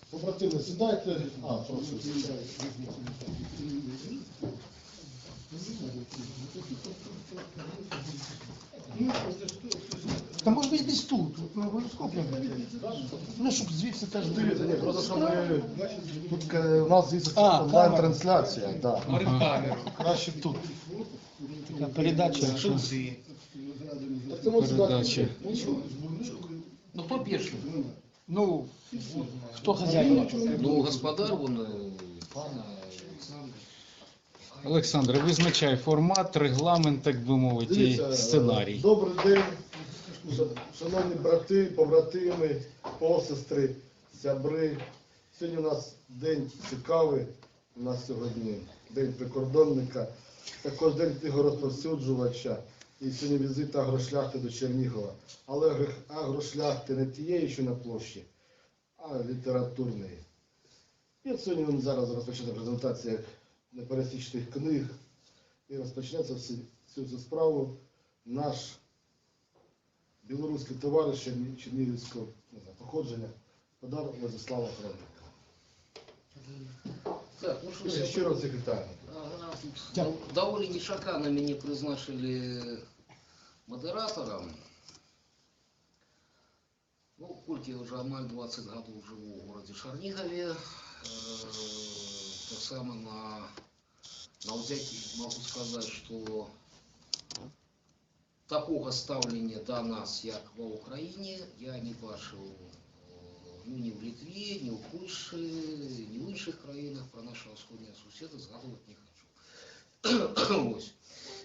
Побратими, сідайте. Прошу. Та можна і десь тут, ми обов'язково прямо. Ну, щоб звідси теж Дивіться, ні, просто що ми... Тут у нас є онлайн-трансляція, да. Краще тут. Така передача. Так це можна Передача. Ну, хто перший? Ну, хто хазяїн? Ну, господар, он, пан Олександр, визначай формат, регламент, так би мовити, і Дивіться, сценарій. Добрий день, шановні брати, побратими, посестри, сябри. Сьогодні у нас день цікавий, у нас сьогодні день прикордонника, також день книгорозповсюджувача. І сьогодні візит агрошляхти до Чернігова. Але агрошляхти не тієї, що на площі, а літературної. І от сьогодні зараз розпочнеться презентація непересічних книг. І розпочнеться всю цю справу наш білоруський товариш чернігівського походження, подар Владислава Хроника. Так, ну что, Я щиро всіх вітаю. довольно нешаканно меня призначили модератором. Ну, кольки я уже амаль 20 годов живу в городе Чернигове, так само на взятии могу сказать, что такого ставления до нас, як в Украине, я не бачив ну, ні в Литве, ні в Польше, ні в інших країнах. Про нашого сходного сусіда згадувати не хочу. Ось.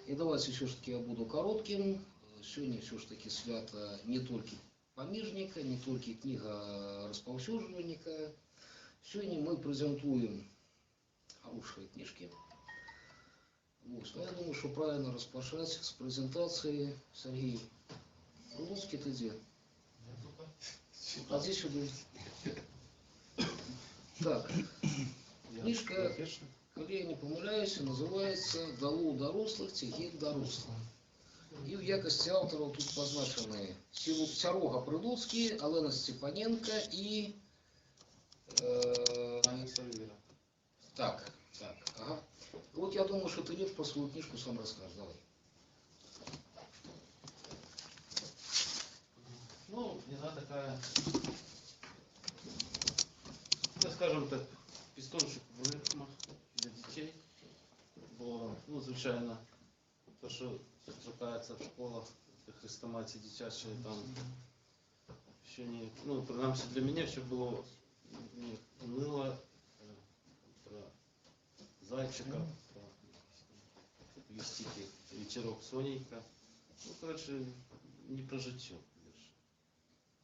І давайте все ж таки я буду коротким. Сьогодні все ж таки свято не тільки поміжника, не тільки книга розповсюджувальника. Сьогодні ми презентуємо хороші книжки. Ось. Ну, я думаю, що правильно розпочати з презентації. Сергій Прилуцький, ти де? А здесь сюда. Так, книжка, коли я не помиляюся, називається «Дало дорослих, тягів дорослих». І в якості авторів тут позначені Серега Прилуцький, Олена Степаненко і... Так, ага. Вот я думаю, что ты Лев про свою книжку сам расскажешь. Давай. Ну, книга такая, ну, скажем так, пістончик в рифмах для дітей. Бо, ну, звичайно, то, що зустрічається в школах, хрестоматії дитячі, там, ще не, ну, принаймні для мене ще було не унило про зайчика, про листики, вечерок Соненька. Ну, короче, не про життя.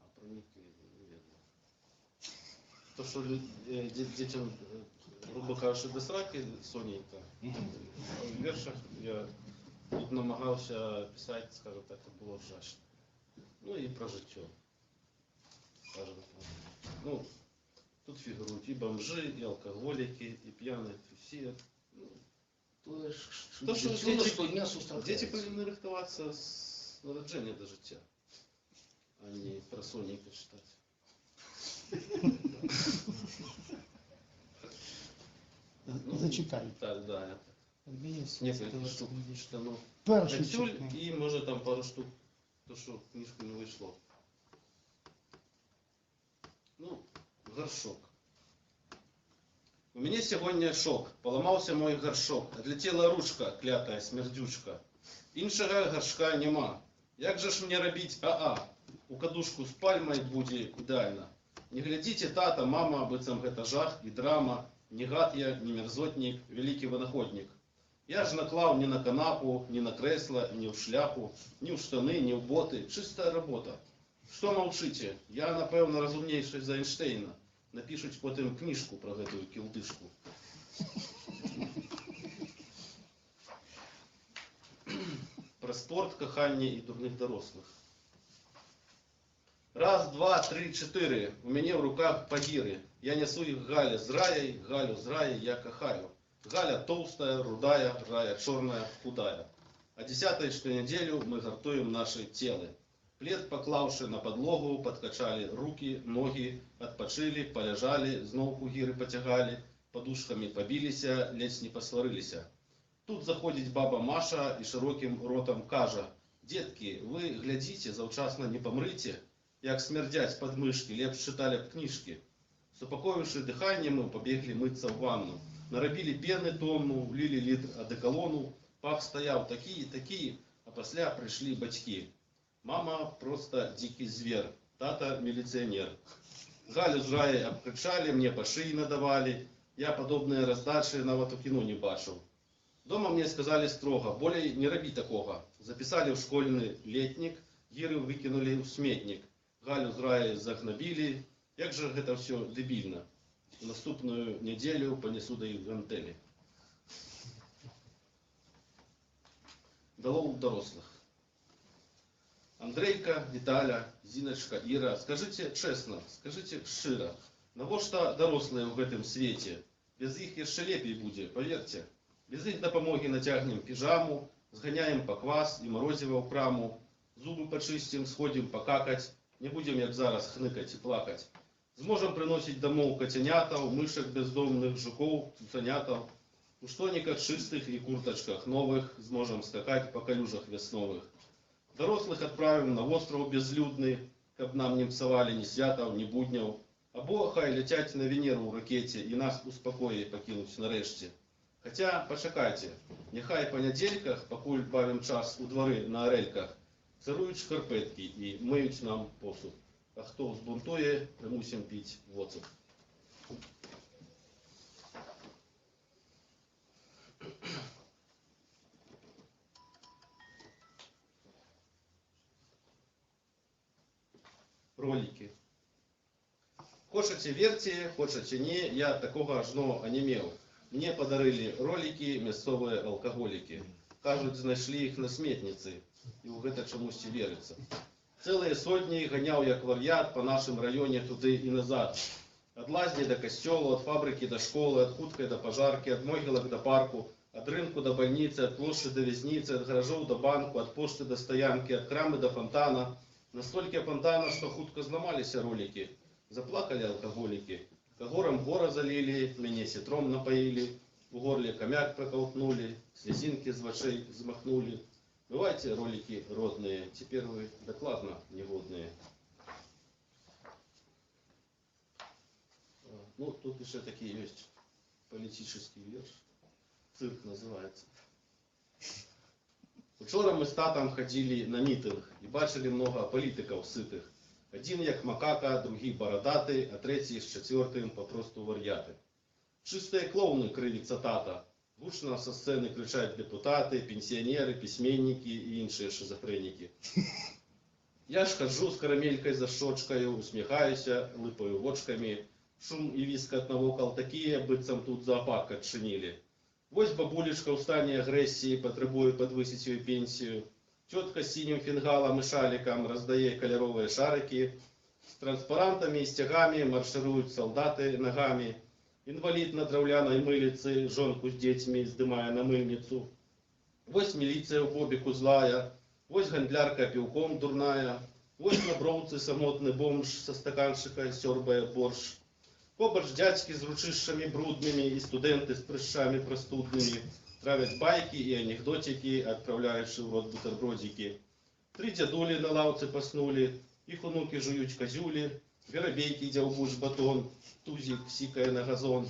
А про них невідомо. То, що дітям, грубо кажучи, до сраки Соненька, в віршах я тут намагався писати, скажімо так, це було вжачно. Ну і про життя. Скажімо так. Ну, тут фігурують і бомжи, і алкоголіки, і п'яні, і всі. Ну, то, що діти повинні рихтуватися з народження до життя, а не про Соненька читати. Зачитай. Так, да, я несколько штук читану. Перший Тюль читай. и, может, там пару штук, то, что в книжку не вышло. Ну, горшок. У меня сегодня шок. Поломался мой горшок. Отлетела ручка, клятая смердючка. Іншого горшка нема. Як же ж мне робить АА? У кадушку з пальмой буде ідеально. Не глядите, тата, мама, об этом это жах и драма. Не гад я, не мерзотник, великий виноходник. Я ж наклав не на канапу, не на кресло, не в шляпу, не в штаны, не в боты. Чистая работа. Что молчите? Я, напевно, розумнейший за Эйнштейна. Напишуть потім книжку про эту кілдишку. Про спорт, кохання і дурних дорослих. Раз, два, три, четыре. У меня в руках пагиры. Я несу их Гале с Раей, Галю с Раей я кахаю. Галя толстая, рудая, Рая черная, худая. А 10-й, что неделю мы гартуем наши телы. Плед поклавши на подлогу, подкачали руки, ноги, отпочили, поляжали, знову гиры потягали, подушками побилися, ледь не посварилися. Тут заходить баба Маша и широким ротом каже: «Детки, вы глядите, завчасно не помрите, як смердять подмышки, лепш читали б книжки». С упокоивши дыхание мы побегли мыться в ванну. Наробили пены тонну, влили литр одеколону, пах стоял такие, а после пришли батьки. Мама просто дикий зверь, тата милиционер. Галю з Раей обкричали, мне по шее надавали, я подобные раздачи нават у кино не бачил. Дома мне сказали строго: более не роби такого. Записали в школьный летник, гиры выкинули в сметник. Галю з Раей загнобили. Як же гэта все дебильно. В наступную неделю понесу до их гантели. Долов дорослых. Андрейка, Виталя, Зиночка, Ира, скажите честно, скажите широ, навошта дорослые в гэтым свете? Без их яшчэ лепей будзе, поверьте. Без их дапамоги натягнем пижаму, сгоняем по квас и морозиво в краму, зубы почистим, сходим покакать, не будем, як зараз, хныкать и плакать. Зможем приносить домов котенятов, мышек бездомных, жуков, цуценятов. У штониках чистых и курточках новых сможем скакать по калюжах весновых. Дорослых отправим на остров безлюдный, каб нам не псовали ни святов, ни будняв. Або хай летять на Венеру в ракете и нас у спокое покинуть нарешті. Хотя, почекайте, нехай по недільках, покуль бавим час у двори на орельках, царують шкарпетки і миють нам посуд. А хто збунтує, примусим пить воду. Ролики. Хочете верьте, хочете не, я такого ажно онемел. Мне подарили ролики мясцовые алкоголики. Кажуть, знайшли их на сметнице. И в это чомусь верится. Целые сотни гонял як вар'ят по нашем районе туды и назад. От лазни до костела, от фабрики до школы, от худкой до пожарки, от могилок до парку, от рынку до больницы, от площади до вязницы, от гаражов до банку, от почты до стоянки, от крамы до фонтана. Настолько фонтана, что худко зламались ролики. Заплакали алкоголики. Когором гора залили, меня ситром напоили, в горле комяк проколтнули, слезинки с вошей взмахнули. Бывайте, ролики родные, теперь вы докладно негодные. Ну, тут еще такие есть политический верш. Цирк называется. Вчора мы с татом ходили на митинг и бачили много политиков сытых. Один як макака, другий бородатый, а третий с четвертым попросту вар'яти. Чистые клоуны, кривится тата. Гучно со сцены кричать депутаты, пенсионеры, письменники и іншие шизофреники. Я ж хожу с карамелькой за щочкою, усміхаюсь, липаю вочками. Шум и виск от навокал такие, быццам тут зоопарк отчинили. Вось бабулечка в стані агрессии потребует подвысить ее пенсию. Тетка с синим фингалом и шаликом раздает кольоровые шарики. С транспарантами и стягами маршируют солдаты ногами. Инвалид на драўляной мылице, жонку с детьми сдымая на мыльницу. Вось милиция у бобику злая, вось гандлярка пивком дурная, вось на броўцы самотный бомж со стаканчика сёрбая борщ. Побач дядьки с ручищами брудными и студенты с прыщами простудными травят байки и анекдотики, отправляющие в рот бутербродики. Три дядули на лавце поснули, их внуки жуют козюли, Веробейки дзяўбуш батон, тузик сикая на газон.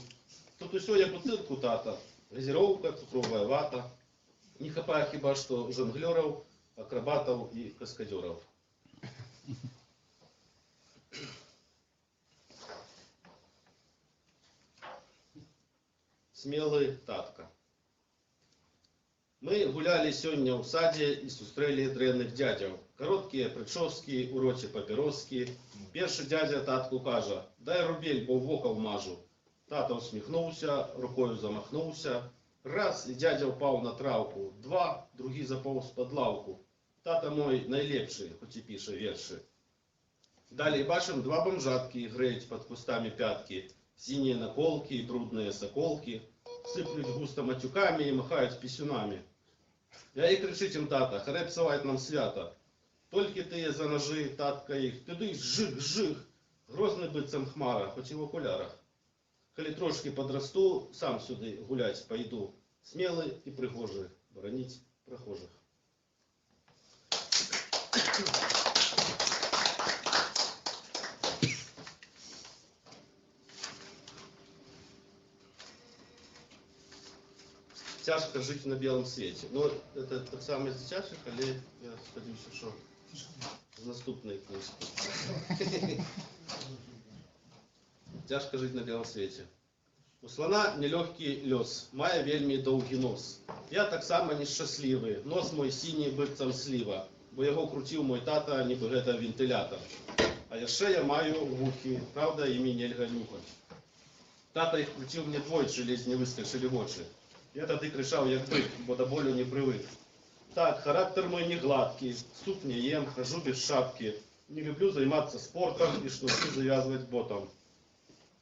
Тут усё як у цирку тата. Газировка, цукровая вата. Не хапае хіба што жонглёраў, акрабатаў і каскадёраў. Смелый татка. Мы гуляли сёння ў садзе і сустрэлі дрэнных дзядзяў. Кароткія прычоскі, у роце папіроскі. Першы дзядзя татку кажа: «Дай рубель, бо в вока вмажу». Тата усміхнуўся, рукою замахнуўся. Раз, і дзядзя ўпаў на траўку. Два, другі запоўз пад лаўку. Тата мой найлепшы, хоць і піша вершы. Далей бачым два бомжаткі грэюць пад кустамі пяткі. Сінія наколкі і брудныя саколкі. Сыплюць густа матюкамі і махаюць пісюнамі. Я і крычыць ім тата: «Харай псаваць нам свята». Тільки ти за ножи, татка їх, туди жих-жих, грозний бицем хмара, хоч і в окулярах. Коли трошки подрасту, сам сюди гулять пойду, смілий і пригожий, бороніть прохожих. Тяжко жить на белом свете. Ну, это так само из тяжких, але я сподіваюся, що з наступної книжки. Тяжко жить на белом свете. У слона нелегкий лёс, має вельми довгий нос. Я так само нещасливий, нос мой синій бицем сліва, бо його крутив мой тата, ніби гэта вентилятор. А яшчэ я маю вухи, правда, імі нельга нюхать. Тата їх крутив мне двойчы, ледь не выскочили в очі. Я тады кричав, як бык, бо до болю не привык. Так, характер мой не гладкий, суп не ем, хожу без шапки. Не люблю займаться спортом и шнурки завязывать ботом.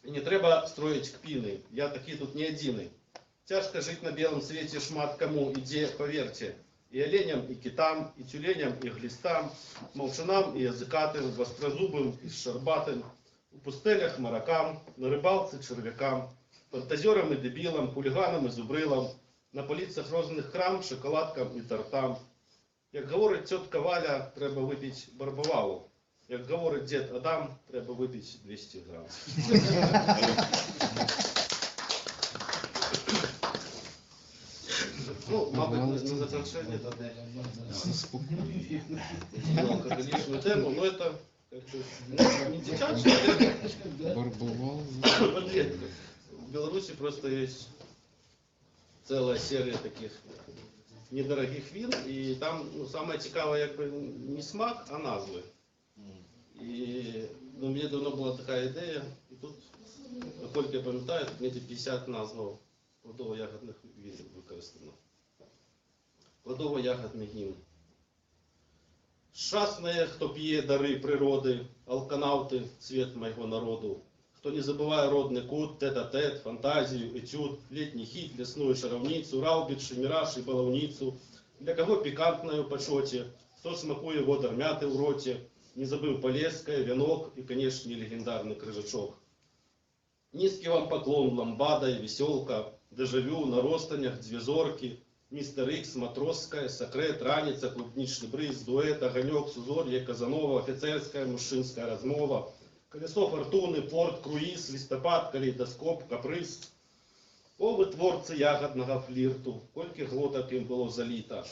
И не треба строить кпины, я такие тут не одиный. Тяжко жить на белом свете шмат кому, иде, поверьте. И оленям, и китам, и тюленям, и глистам, молчанам и языкатым, вострозубым и щербатым, у пустелях маракам, на рыбалце червякам, фантазерам и дебилам, хулиганам и зубрилам, на полицах розных крам, шоколадкам и тортам. Як говорить тетка Валя, треба випити барбовалу. Як говорить дед Адам, треба випити 200 грам. Ну, мабуть, на завершение тогда алкоголичную тему, но это как-то не дитячая тема. Барбувал. Редко. В Беларуси просто есть целая серия таких недорогих вин, и там самое цікаве якби не смак, а назви. І мені давно була така ідея, і тут, наскільки я пам'ятаю, тут мені 50 назв плодово-ягодних вин використано. Плодово-ягодний гімн. Щасне, хто п'є дари природи, алканавти, цвет моего народу. Кто не забывая родный кут, тет-а-тет, фантазию, этюд, летний хит, лесную шаровницу, раубичи, мираж и баловницу. Для кого пикантную почете, кто смакуя водор мяты в роте, не забыв полезкое, венок и, конечно, легендарный крыжачок. Низкий вам поклон, ламбада и веселка, дежавю, на ростанях, две зорки, мистер Икс, матросская, секрет, раница, клубничный брыз, дуэт, огонек, сузорье, Казанова, офицерская, мужчинская размова, колесо фортуны, порт, круиз, листопад, калейдоскоп, каприз. О, ви творці ягодного флірту, кольки глоток їм було заліто,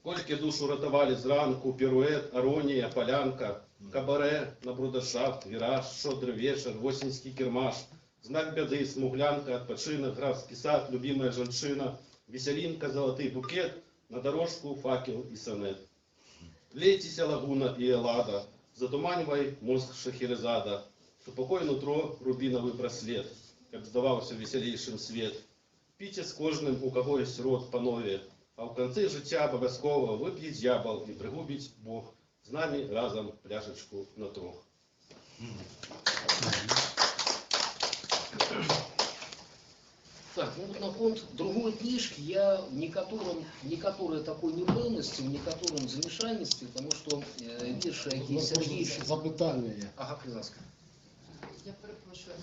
кольки душу рятували зранку, пірует, аронія, полянка, кабаре, на брудершафт, віраж, шодрий вечір, восінський кермаш, знак беды, смуглянка, отпочинок, графский сад, любимая женщина, веселинка, золотый букет, на дорожку факел и сонет. Лейтеся лагуна и Эллада, затуманивай мозг Шахерезада, тупокой нутро рубиновый браслет, как здавався веселейшим свет. Пійте з кожним, у кого есть рот, панове, а в конце життя обов'язково вип'є дьявол і пригубить Бог. З нами разом пляшечку на трох. Так, ну вот на фонд другой книжки я в некоторой такой неполності, в некотором замішанстві, тому що вірші, які Сергій... Запитання є. Ага, будь ласка. Я перепрошую.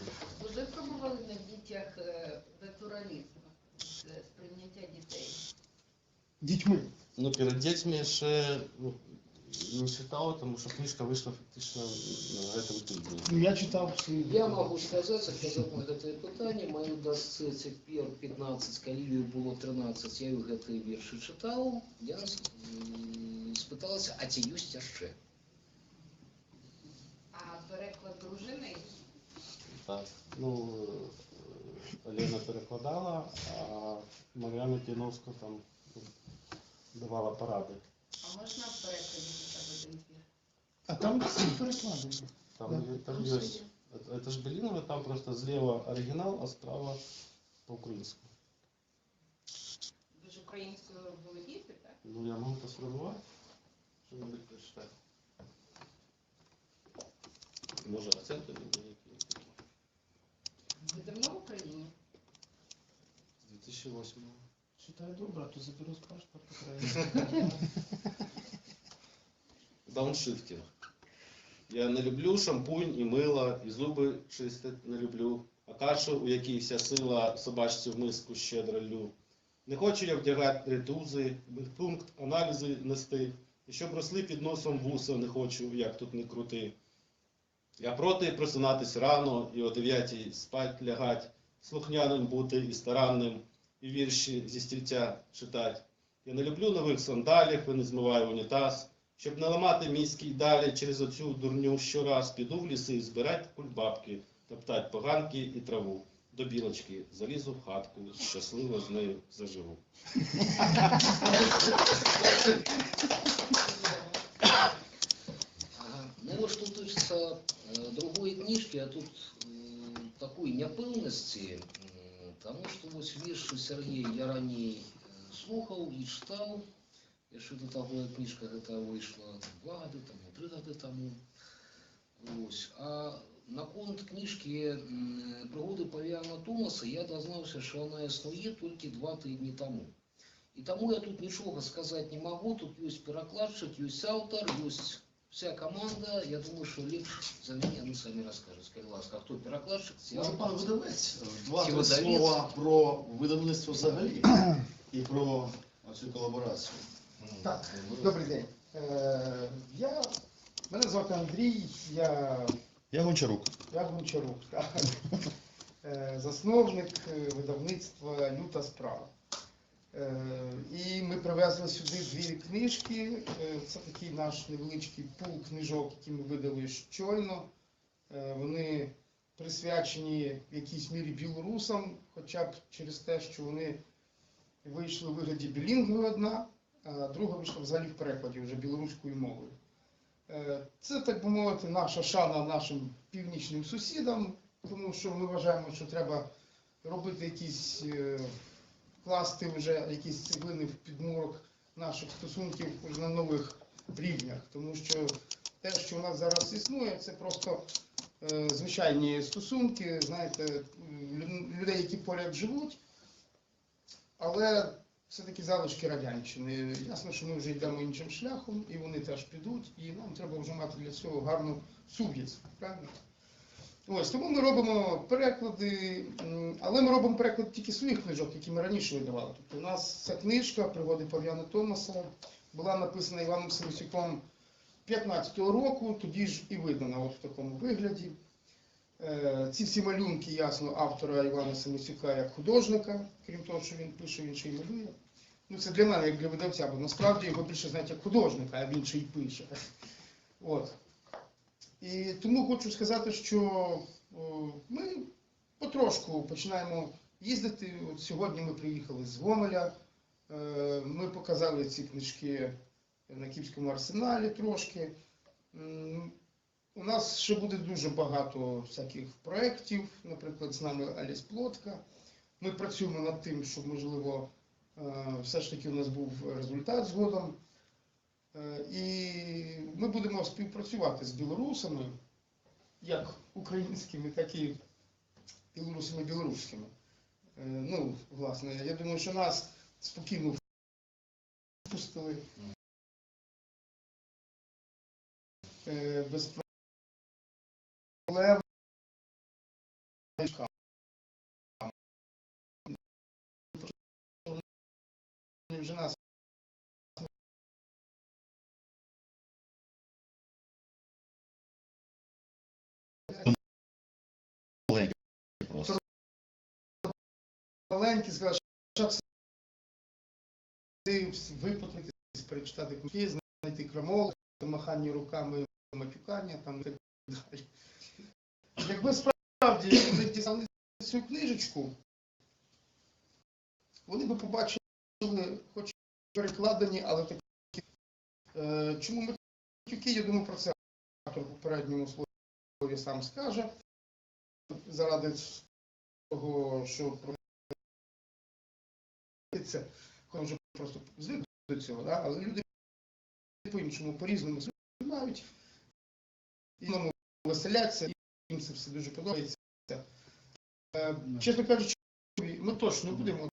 Ви вже пробували на дітях натуралізм, сприйняття дітей? Дітьми. Ну, перед дітьми ще не читав, тому що книжка вийшла фактично на цьому тижні. Ну, я читав свої. Я можу сказати, сказати на це питання, мою досці цепер 15, коли їй було 13, я її ці вірші читав, я спиталася, а ці є ще? А переклад дружини? Так, ну, Олена перекладала, а Мар'яна Тіновська там давала поради. А можна в перекладі хоча б один твір? А там всі перекладені. Там есть, это ж Белинова, там просто слева оригинал, а справа по-украински. Ви ж українською володієте, так? Ну, я могу посформовать, что-нибудь прочитать. Может, акценты какие-то. Ви давно в Україні? С 2008. Читаю добре, а то заберу з паспорта України. дауншифтинг. Я не люблю шампунь і мило, і зуби чистити не люблю. А кашу, у якій вся сила, собачці в миску щедро лью. Не хочу я вдягати ретузи, медпункт, аналізи нести. І щоб росли під носом вуса не хочу, як тут не крути. Я проти просинатись рано і о 9 спать лягать, слухняним бути і старанним, і вірші зі стільця читать. Я не люблю нових сандалів і не змиваю унітаз. Щоб не ламати мізки й далі через оцю дурню щораз піду в ліси збирать кульбабки, топтать поганки і траву. До білочки залізу в хатку, щасливо з нею заживу. Ага. Ну вот что касается другой книжки, а тут такой няпэўнасці, тому что вось вершы Сергей я раней слухаў і чытаў, яшчэ до таго кніжка гэта выйшла 2 гады таму, 3 гады таму. Вось. А наконт кніжкі «Прыгоды павіяна Томаса» я дазнаўся, што яна існуе толькі 2 тыдні таму. І таму я тут нічога сказаць не магу, тут ёсць перакладчык, ёсць аўтар, ёсць вся команда. Я думаю, що ліпш за мене, ну самі розкажуть, скажіть, будь ласка, хто перекладчик? Може, пан видавець, Чи два-три видавець? слова про видавництво взагалі і про цю колаборацію. Так, добрий день. Мене звати Андрій, Я Гончарук. я Гончарук, так. Засновник видавництва «Люта справа». І ми привезли сюди 2 книжки. Це такий наш невеличкий пул книжок, які ми видали щойно. Вони присвячені в якійсь мірі білорусам, хоча б через те, що вони вийшли у вигляді білінгви одна, а друга вийшла взагалі в перекладі вже білоруською мовою. Це, так би мовити, наша шана нашим північним сусідам, тому що ми вважаємо, що треба робити якісь, вкласти вже якісь цеглини в підмурок наших стосунків вже на нових рівнях. Тому що те, що у нас зараз існує, це просто звичайні стосунки, знаєте, людей, які поряд живуть, але все-таки залишки радянщини. Ясно, що ми вже йдемо іншим шляхом, і вони теж підуть, і нам треба вже мати для цього гарну сув'язь, правильно? Ось, тому ми робимо переклади, але ми робимо переклад тільки своїх книжок, які ми раніше видавали. Тобто у нас ця книжка «Пригоди павіяна Томаса» була написана Іваном Семисюком 15-го року, тоді ж і видана от в такому вигляді. Ці всі малюнки, ясно, автора Івана Семисюка як художника, крім того, що він пише, він ще й малює. Ну, це для мене, як для видавця, бо насправді його більше знають як художника, а він ще й пише. От. І тому хочу сказати, що ми потрошку починаємо їздити. От сьогодні ми приїхали з Гомеля, ми показали ці книжки на Київському арсеналі трошки. У нас ще буде дуже багато всяких проєктів, наприклад, з нами Аліс Плотка. Ми працюємо над тим, щоб, можливо, все ж таки у нас був результат згодом. І ми будемо співпрацювати з білорусами, як українськими, так і білорусами білоруськими. Ну, власне, я думаю, що нас спокійно впустили без проблем. Вже нас маленькі, сказали, що випутатись, перечитати книжки, знайти крамол, махання руками, матюкання там і так далі. Якби справді вони дістали цю книжечку, вони б побачили, хоч перекладені, але такі. Чому матюки, я думаю, про це автор в попередньому слові сам скаже. Заради того, що це, коли вже просто звикли до цього, да? Але люди по-іншому, по-різному сприймають, і веселяться, і їм це все дуже подобається. Чесно кажучи, ми точно будемо.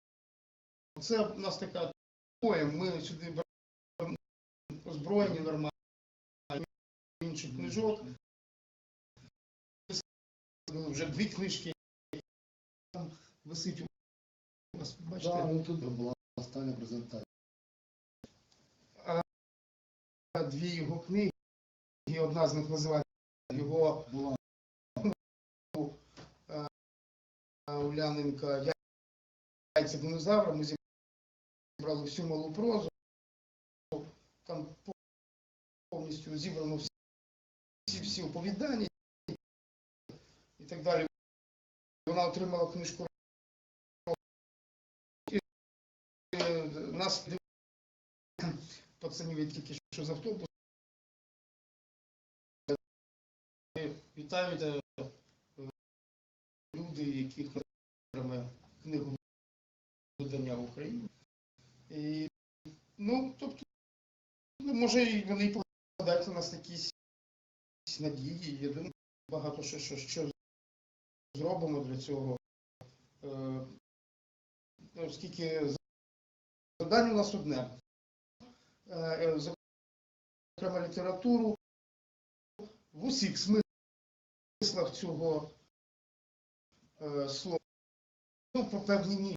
Це у нас така поєм, ми сюди беремо озброєні нормально, інших книжок. Вже 2 книжки там висить у вас, бачите. Так, ну тут була остання презентація. 2 його книги, і одна з них називається його Була Уляненка «Яйця динозавра». Ми зібрали всю малу прозу, там повністю зібрано всі оповідання і так далі. Вона отримала книжку. Нас пацанів тільки що з автобусу. Вітають люди, яких ми книгу видання в Україні. І, ну, тобто, може, і вони і покладають на нас якісь надії. Я думаю, багато що зробимо для цього. Оскільки завдання у нас одне. Зокрема, літературу в усіх смислах цього слова. Ну, по певній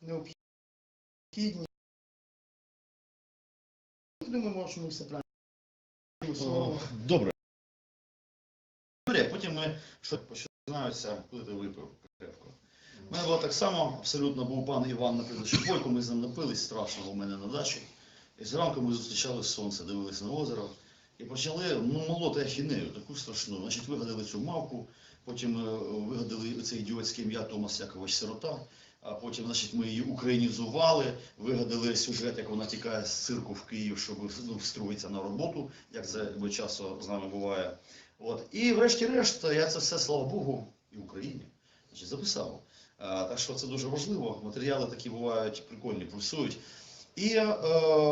необхідні. Думаю, що ми все правильно. Добре. Потім ми починаються, коли ти випив крепко. У мене було так само, абсолютно був пан Іван на прізвище Бойко, ми з ним напились страшно у мене на дачі. І зранку ми зустрічали сонце, дивилися на озеро і почали молоти ахінею, таку страшну. Значить, вигадали цю мавку, потім вигадали це ідіотське ім'я Томас Якович Сирота, а потім, значить, ми її українізували, вигадали сюжет, як вона тікає з цирку в Київ, щоб встроїтися на роботу, як це часто з нами буває. От. І врешті-решт, я це все, слава Богу, і в Україні, значить, записав. Так що це дуже важливо, матеріали такі бувають прикольні, пульсують. І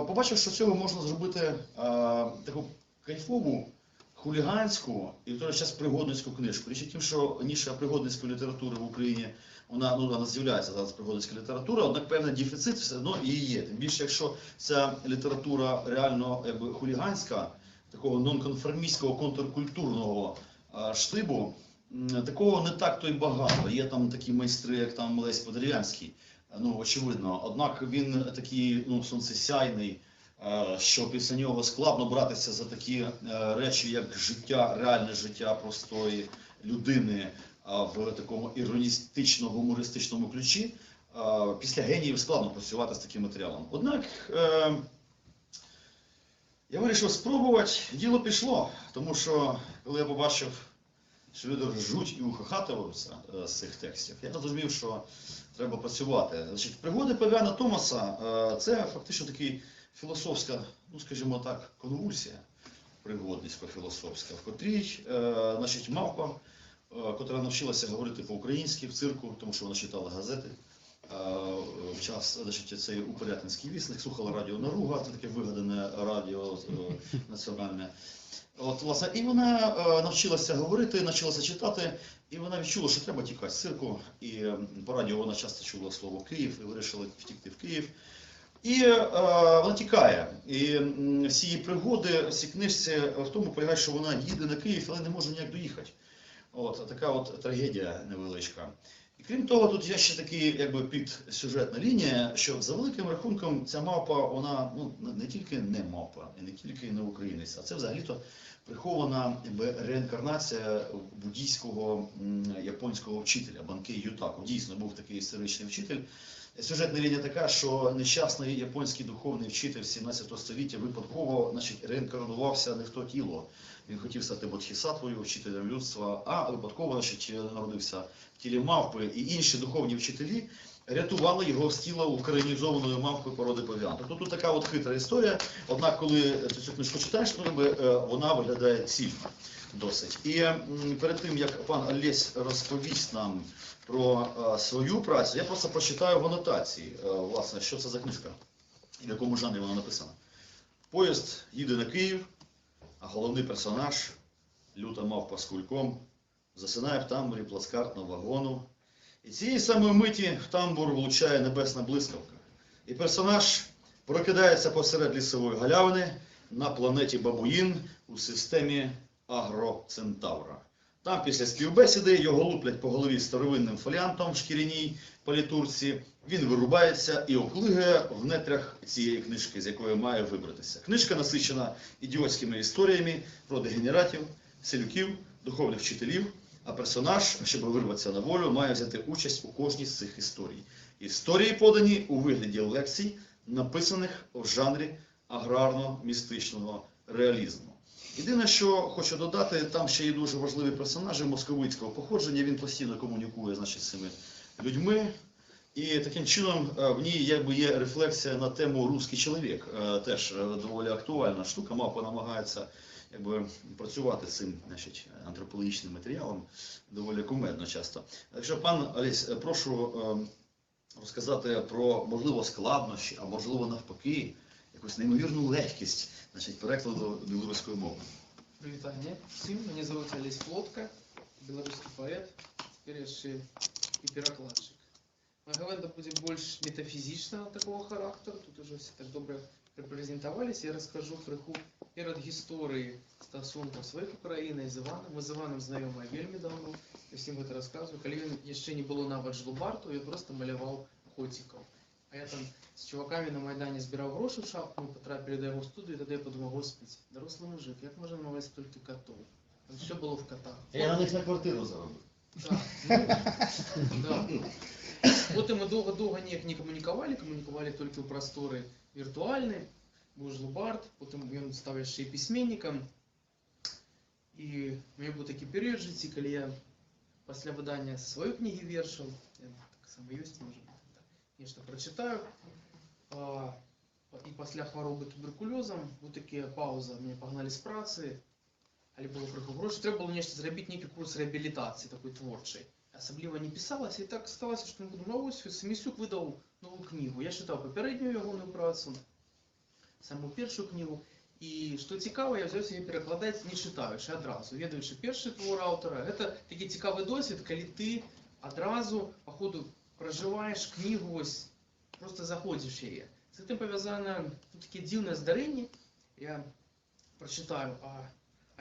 побачив, що цього можна зробити таку кайфову, хуліганську і в той же час пригодницьку книжку. Річ тим, що ніша пригодницької літератури в Україні, вона з'являється зараз пригодницька література, однак певний дефіцит все одно її є. Тим більше, якщо ця література реально якби хуліганська, такого нонконформістського, контркультурного штибу, такого не так то й багато. Є там такі майстри, як там Лесь Подерев'янський, ну, очевидно. Однак він такий, ну, сонцесяйний, що після нього складно братися за такі речі, як життя, реальне життя простої людини в такому іроністично-гумористичному ключі. Після геніїв складно працювати з таким матеріалом. Однак я вирішив спробувати, діло пішло, тому що коли я побачив, що люди ржуть і ухахатуються з цих текстів, я зрозумів, що треба працювати. Значить, пригоди Павіана Томаса – це фактично такий філософська, ну скажімо так, конвульсія пригодницько-філософська, в котрій, значить, мавпа, котра навчилася говорити по-українськи в цирку, тому що вона читала газети, в час, значить, цей Упорятинський вісник, слухала радіо Наруга, це таке вигадане радіо національне. От, власне, і вона навчилася говорити, навчилася читати, і вона відчула, що треба тікати з цирку. І по радіо вона часто чула слово Київ і вирішила втікти в Київ. І вона тікає. І всі її пригоди, всі книжці в тому полягають, що вона їде на Київ, але не може ніяк доїхати. От, така от трагедія невеличка. І крім того, тут є ще такий, якби, підсюжетна лінія, що за великим рахунком ця мавпа, вона, ну, не тільки не мавпа, і не тільки не українець, а це взагалі-то прихована, якби, реінкарнація буддійського японського вчителя Банкей Ютаку. Дійсно, був такий історичний вчитель. Сюжетна лінія така, що нещасний японський духовний вчитель 17 століття випадково, значить, реінкарнувався не в то тіло. Він хотів стати бодхісаттвою, вчителем людства, а випадково, значить, народився в тілі мавпи. І інші духовні вчителі рятували його з тіла українізованої мавпи породи павіан. Тобто тут така от хитра історія, однак коли ти цю книжку читаєш, то вона виглядає цільно досить. І перед тим, як пан Олесь розповість нам про свою працю, я просто прочитаю в анотації, власне, що це за книжка і в якому жанрі вона написана. Поїзд їде на Київ, а головний персонаж, люта мавпа з кульком, засинає в тамбурі плацкартного вагону. І цієї самої миті в тамбур влучає небесна блискавка. І персонаж прокидається посеред лісової галявини на планеті Бабуїн у системі Агроцентавра. Там після співбесіди його луплять по голові старовинним фоліантом в шкіряній палітурці, він вирубається і оплигає в нетрях цієї книжки, з якої має вибратися. Книжка насичена ідіотськими історіями про дегенератів, селюків, духовних вчителів, а персонаж, щоб вирватися на волю, має взяти участь у кожній з цих історій. Історії подані у вигляді лекцій, написаних в жанрі аграрно-містичного реалізму. Єдине, що хочу додати, там ще є дуже важливі персонажі московицького походження, він постійно комунікує, значить, з цими людьми. І таким чином в ній якби є рефлексія на тему «русський чоловік». Теж доволі актуальна штука, мавпа намагається якби працювати з цим, значить, антропологічним матеріалом доволі кумедно часто. Так що, пан Олесь, прошу розказати про, можливо, складнощі, а можливо навпаки, якусь неймовірну легкість, значить, перекладу білоруської мови. Привітання всім. Мене звуть Олесь Плотка, білоруський поет, тепер я ще і перекладчик. Моя говенда буде більш метафізичного такого характеру, тут уже всі так добре репрезентувалися. Я розкажу криху перед історією стосунків своїх України з Іваном. Ми з Іваном знайомі вельми давно, я всім це розказую. Коли він ще не було навіть жлобарту, я просто малював котиків. А я там з чуваками на Майдані збирав гроші в шапку, ми потрапили до його студії, і тоді я подумав, господи, дорослий мужик, як можна намагати стільки котів? Там все було в котах. Я на них на квартиру заробив. Да. Потім ми довго ніяк не комунікували тільки в простори віртуальні, був жлобард, потім він став ще й письменником. І у мене був такий період в житті, коли я після видання своєї книги віршів, я так само є, може бути, конечно, прочитаю. І після хвороби туберкульозом, була така пауза, мене погнали з праці, але було криху грошей, треба було нечто зробити, некий курс реабілітації, такий творчий. Особливо не писалось, і так сталося, що ось Семісюк видав нову книгу. Я читав попередню його працю, саму першу книгу. І що цікаво, я взявся її перекладати, не читаючи одразу, ведаючи перший твор автора. Це такий цікавий досвід, коли ти одразу, по ходу, проживаєш книгу, ось, просто заходиш в її. З цим пов'язане таке дивне здарення. Я прочитаю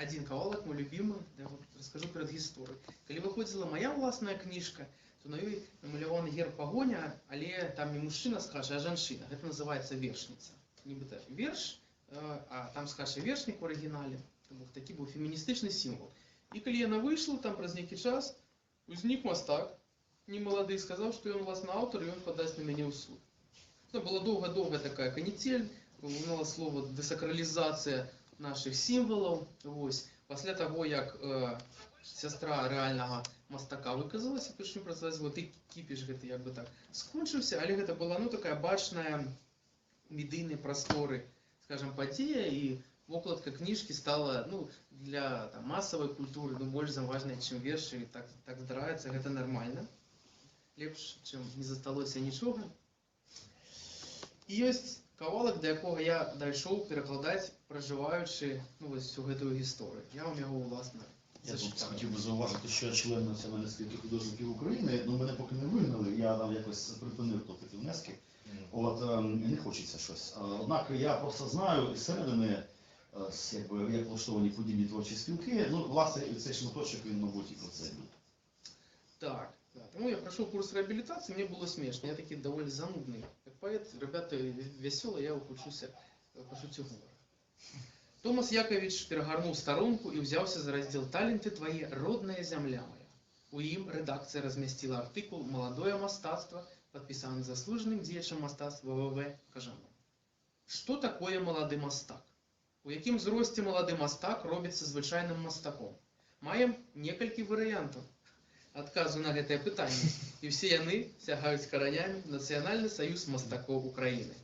один кавалок, мой любимый, я вот расскажу перед историей. Коли виходила моя власна книжка, то на ній намальований герб погоня, але там не мужчина скаже, а женщина. Це називається вершниця. Нібито верш, а там скаже вершник в оригіналі. Такий був феміністичний символ. І коли вона вийшла, там через некий час, узник мастак, немолодий, сказав, що він власний автор, і він подасть на мене у суд. Це була довга така канітель, лунало слово десакралізація наших символів. Ось. Після того, як сестра реального мастака виказалася, пішли процес, і кіпіш якби так скончився, але це була така бачна медійні простори, скажімо, подія, і вокладка книжки стала для там, масової культури більш важливою, ніж вірші, і так здарається, це нормально. Лепше, ніж не зосталося нічого. І є кавалок, до якого я дійшов перекладати, проживаючи ось цю історію. Я вам його, власне, Я тут зачитаю. хотів би зауважити, що я член Національної спілки художників України, мене поки не вигнали, я там якось припинив такі внески. Не хочеться щось. Однак я просто знаю зсередини, як влаштовані подібні творчі спілки, власне, цей шматочок, він, мабуть, і про це буде. Так. Тому я пройшов курс реабілітації, мені було смішно. Я такий доволі занудний. Як поет, ребята веселі, я учуся пошутю гумора. Томас Якович перегорнув сторонку і взявся за розділ «Таленти твої, родная земля моя». У ім редакція розмістила артикул «Молодое мастацтво», підписаний заслуженим діячем мастацтва В.В. Кажаном. Що таке молодий мастак? У яким зрості молодий мастак робиться звичайним мастаком? Маємо кілька варіантів адказу на це питання. І всі вони сягають коренями в Національний союз мастаков України.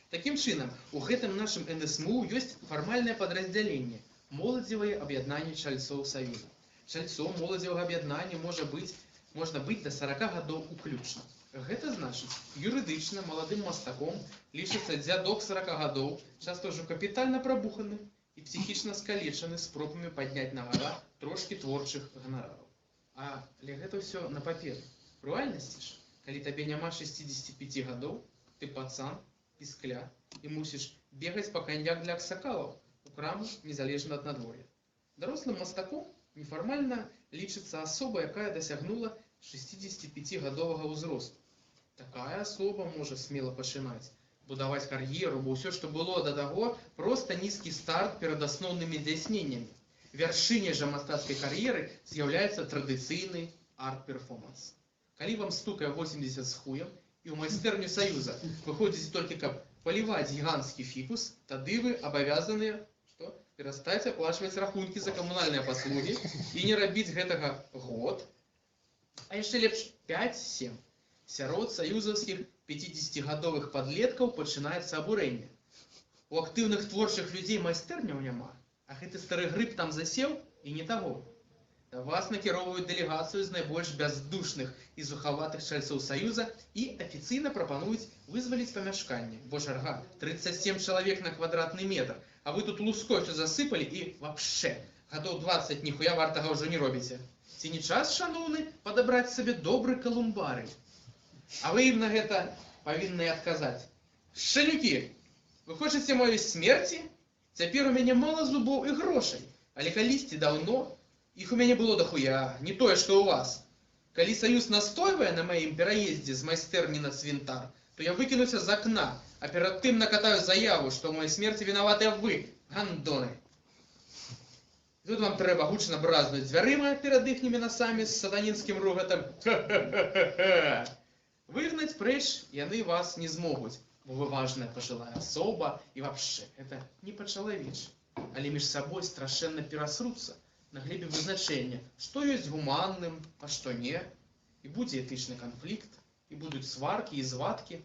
Таким чином, у гэтым нашем НСМУ есть формальное подразделение – Молодзевое об'єднання чальцов Союза. Чальцом молодзевого об'єднання можна бути до 40 годов уключно. Гэта значит, юридично молодым мастаком лічиться дзядок 40 годов, часто уже капітально пробуханы и психично скалечаны спробами поднять на гора трошки творчих гонораров. Але гэта все на паперы. В реальности ж, калі табе няма 65 годов, ты пацан, піскля, і мусиш бегаць па коньяк для аксакалаў, у краму незалежна ад надвор'я. Дарослым мастаком нефармальна лічыцца асоба, якая дасягнула 65-гадовага ўзросту. Такая асоба можа смела пачынаць будаваць кар'еру, бо ўсё, што было да таго, проста нізкі старт перад асноўнымі здзяйсненнямі. Вяршыняй жа мастацкай кар'еры з'яўляецца традыцыйны арт-перформанс. Калі вам стукае 80 з хуем, і ў майстэрню Саюза вы ходзіце толькі, каб паліваць гіганцкі фікус, тады вы абавязаныя перастаць аплачваць рахункі за камунальныя паслугі і не рабіць гэтага год, а яшчэ лепш 5-7. Сярод саюзаўскіх 50-гадовых падлеткаў пачынаецца абурэнне. У актыўных творчых людзей майстэрняў няма, а гэты стары грыб там засеў і не таго. Да вас накіроўваюць дэлегацыю з найбольш бяздушных і зухаватых чальцоў Саюза і афіцыйна прапануюць вызваліць памяшканне, бо чарга 37 чалавек на квадратны метр, а вы тут луской усё засыпалі і вапшэ, гадоў 20 ніхуя вартага ўжо не робіце. Ці не час, шаноўны, падабраць сабе добры калумбарый? А вы ім на гэта павінны адказаць: шчанюкі, вы хочаце маёй смерці? Цяпер у мяне мала зубоў і грошай, але калісьці даўно іх у мяне было дахуя, не тое, што ў вас. Калі Саюз настойвае на маім пераездзе з майстэрні на цвінтар, то я выкінуся з акна, а перад тым накатаю заяву, што ў маёй смерці вінаватыя вы, гандоны. Тут вам трэба гучна бразнуць дзвярыма перад іхнімі насамі з сатанінскім ругатам. Ха-ха-ха-ха! Выгнаць прэч яны вас не змогуць, бо вы важная пажылая асоба і вапшэ, гэта не па-чалавечы. Але між сабой страшэнна перасруцца на глебе вызначэння, што ёсць гуманным, а што не. І будзе этычны канфлікт, і будуць сваркі і звадкі,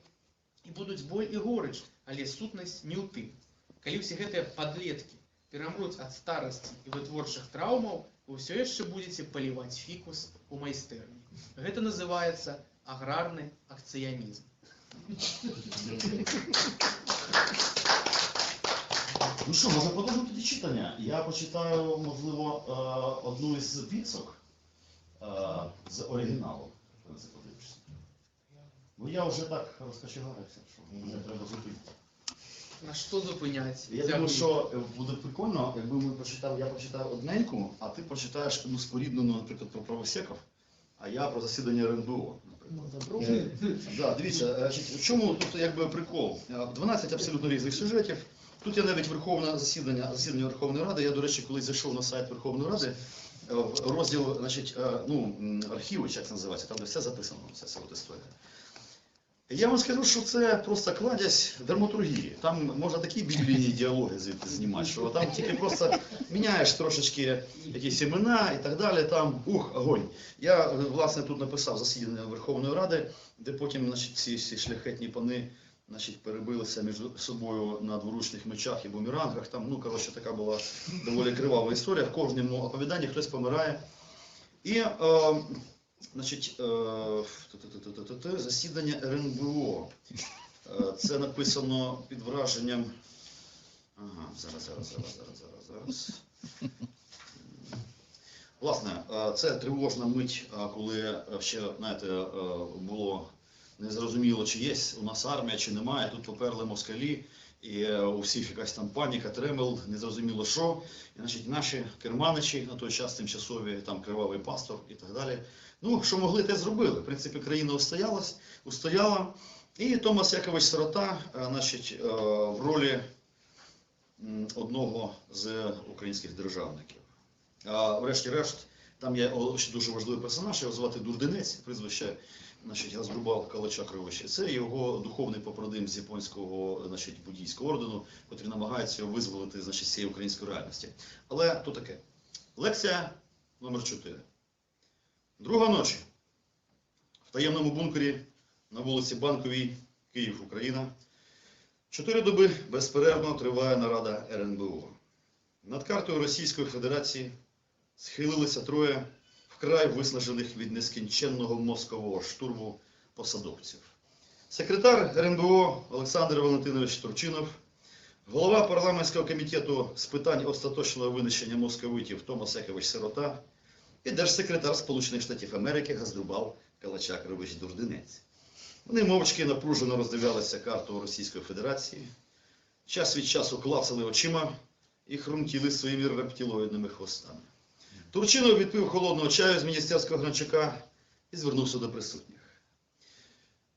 і будуць боль і горыч, але сутнасць не ў тым. Калі ўсе гэтыя падлеткі перамруць ад старасці і вытворчых траўмаў, вы ўсё яшчэ будзеце паліваць фікус у майстэрні. Гэта называецца аграрны акцыянізм. Ну що, може продовжимо тоді читання? Я почитаю, можливо, одну із підсок з оригіналу. Бо я вже так розкочегарився, що мені треба зупинити. На що зупинять? Я думаю, що буде прикольно, якби я прочитав одненьку, а ти прочитаєш одну споріднену, наприклад, про правосеків, а я про засідання РНБО. Да, дивіться, в чому тут якби прикол? 12 абсолютно різних сюжетів. Тут є навіть засідання Верховної Ради. Я, до речі, коли зайшов на сайт Верховної Ради, в розділ, значить, архіви, як це називається, там де все записано, вся історія. Я вам скажу, що це просто кладязь драматургії. Там можна такі біблійні діалоги звідти знімати, що там тільки просто міняєш трошечки якісь імена і так далі, там, огонь. Я, власне, тут написав засідання Верховної Ради, де потім, значить, ці шляхетні пани, значить, перебилися між собою на дворучних мечах і бумерангах. Там, ну, коротше, така була доволі кривава історія. В кожному оповіданні хтось помирає. І, значить, засідання РНБО. Це написано під враженням... Ага, зараз. Власне, це тривожна мить, коли ще, знаєте, було незрозуміло, чи є у нас армія, чи немає. Тут поперли москалі, і у всіх якась там паніка, тремел, незрозуміло що. І, значить, наші керманичі, на той час тимчасові, там кривавий пастор і так далі. Ну, що могли, те зробили. В принципі, країна устояла. І Томас Якович Сирота, значить, в ролі одного з українських державників. А врешті-решт, там є дуже важливий персонаж, його звати Дурдинець, прізвище, значить, Газдрубал Калача Кривощі. Це його духовний побратим з японського, значить, буддійського ордену, який намагається його визволити, значить, з цієї української реальності. Але то таке. Лекція номер 4. Друга ночі. В таємному бункері на вулиці Банковій, Київ, Україна. 4 доби безперервно триває нарада РНБО. Над картою Російської Федерації схилилися троє вкрай виснажених від нескінченного мозкового штурму посадовців. Секретар РНБО Олександр Валентинович Турчинов, голова парламентського комітету з питань остаточного винищення московитів Томас Якович Сирота і держсекретар Сполучених Штатів Америки Газдрубал Калача Кривощ Дурдинець. Вони мовчки напружено роздивлялися карту Російської Федерації, час від часу клацали очима і хрумтіли своїми рептилоїдними хвостами. Турчинов відпив холодного чаю з міністерського гранчака і звернувся до присутніх.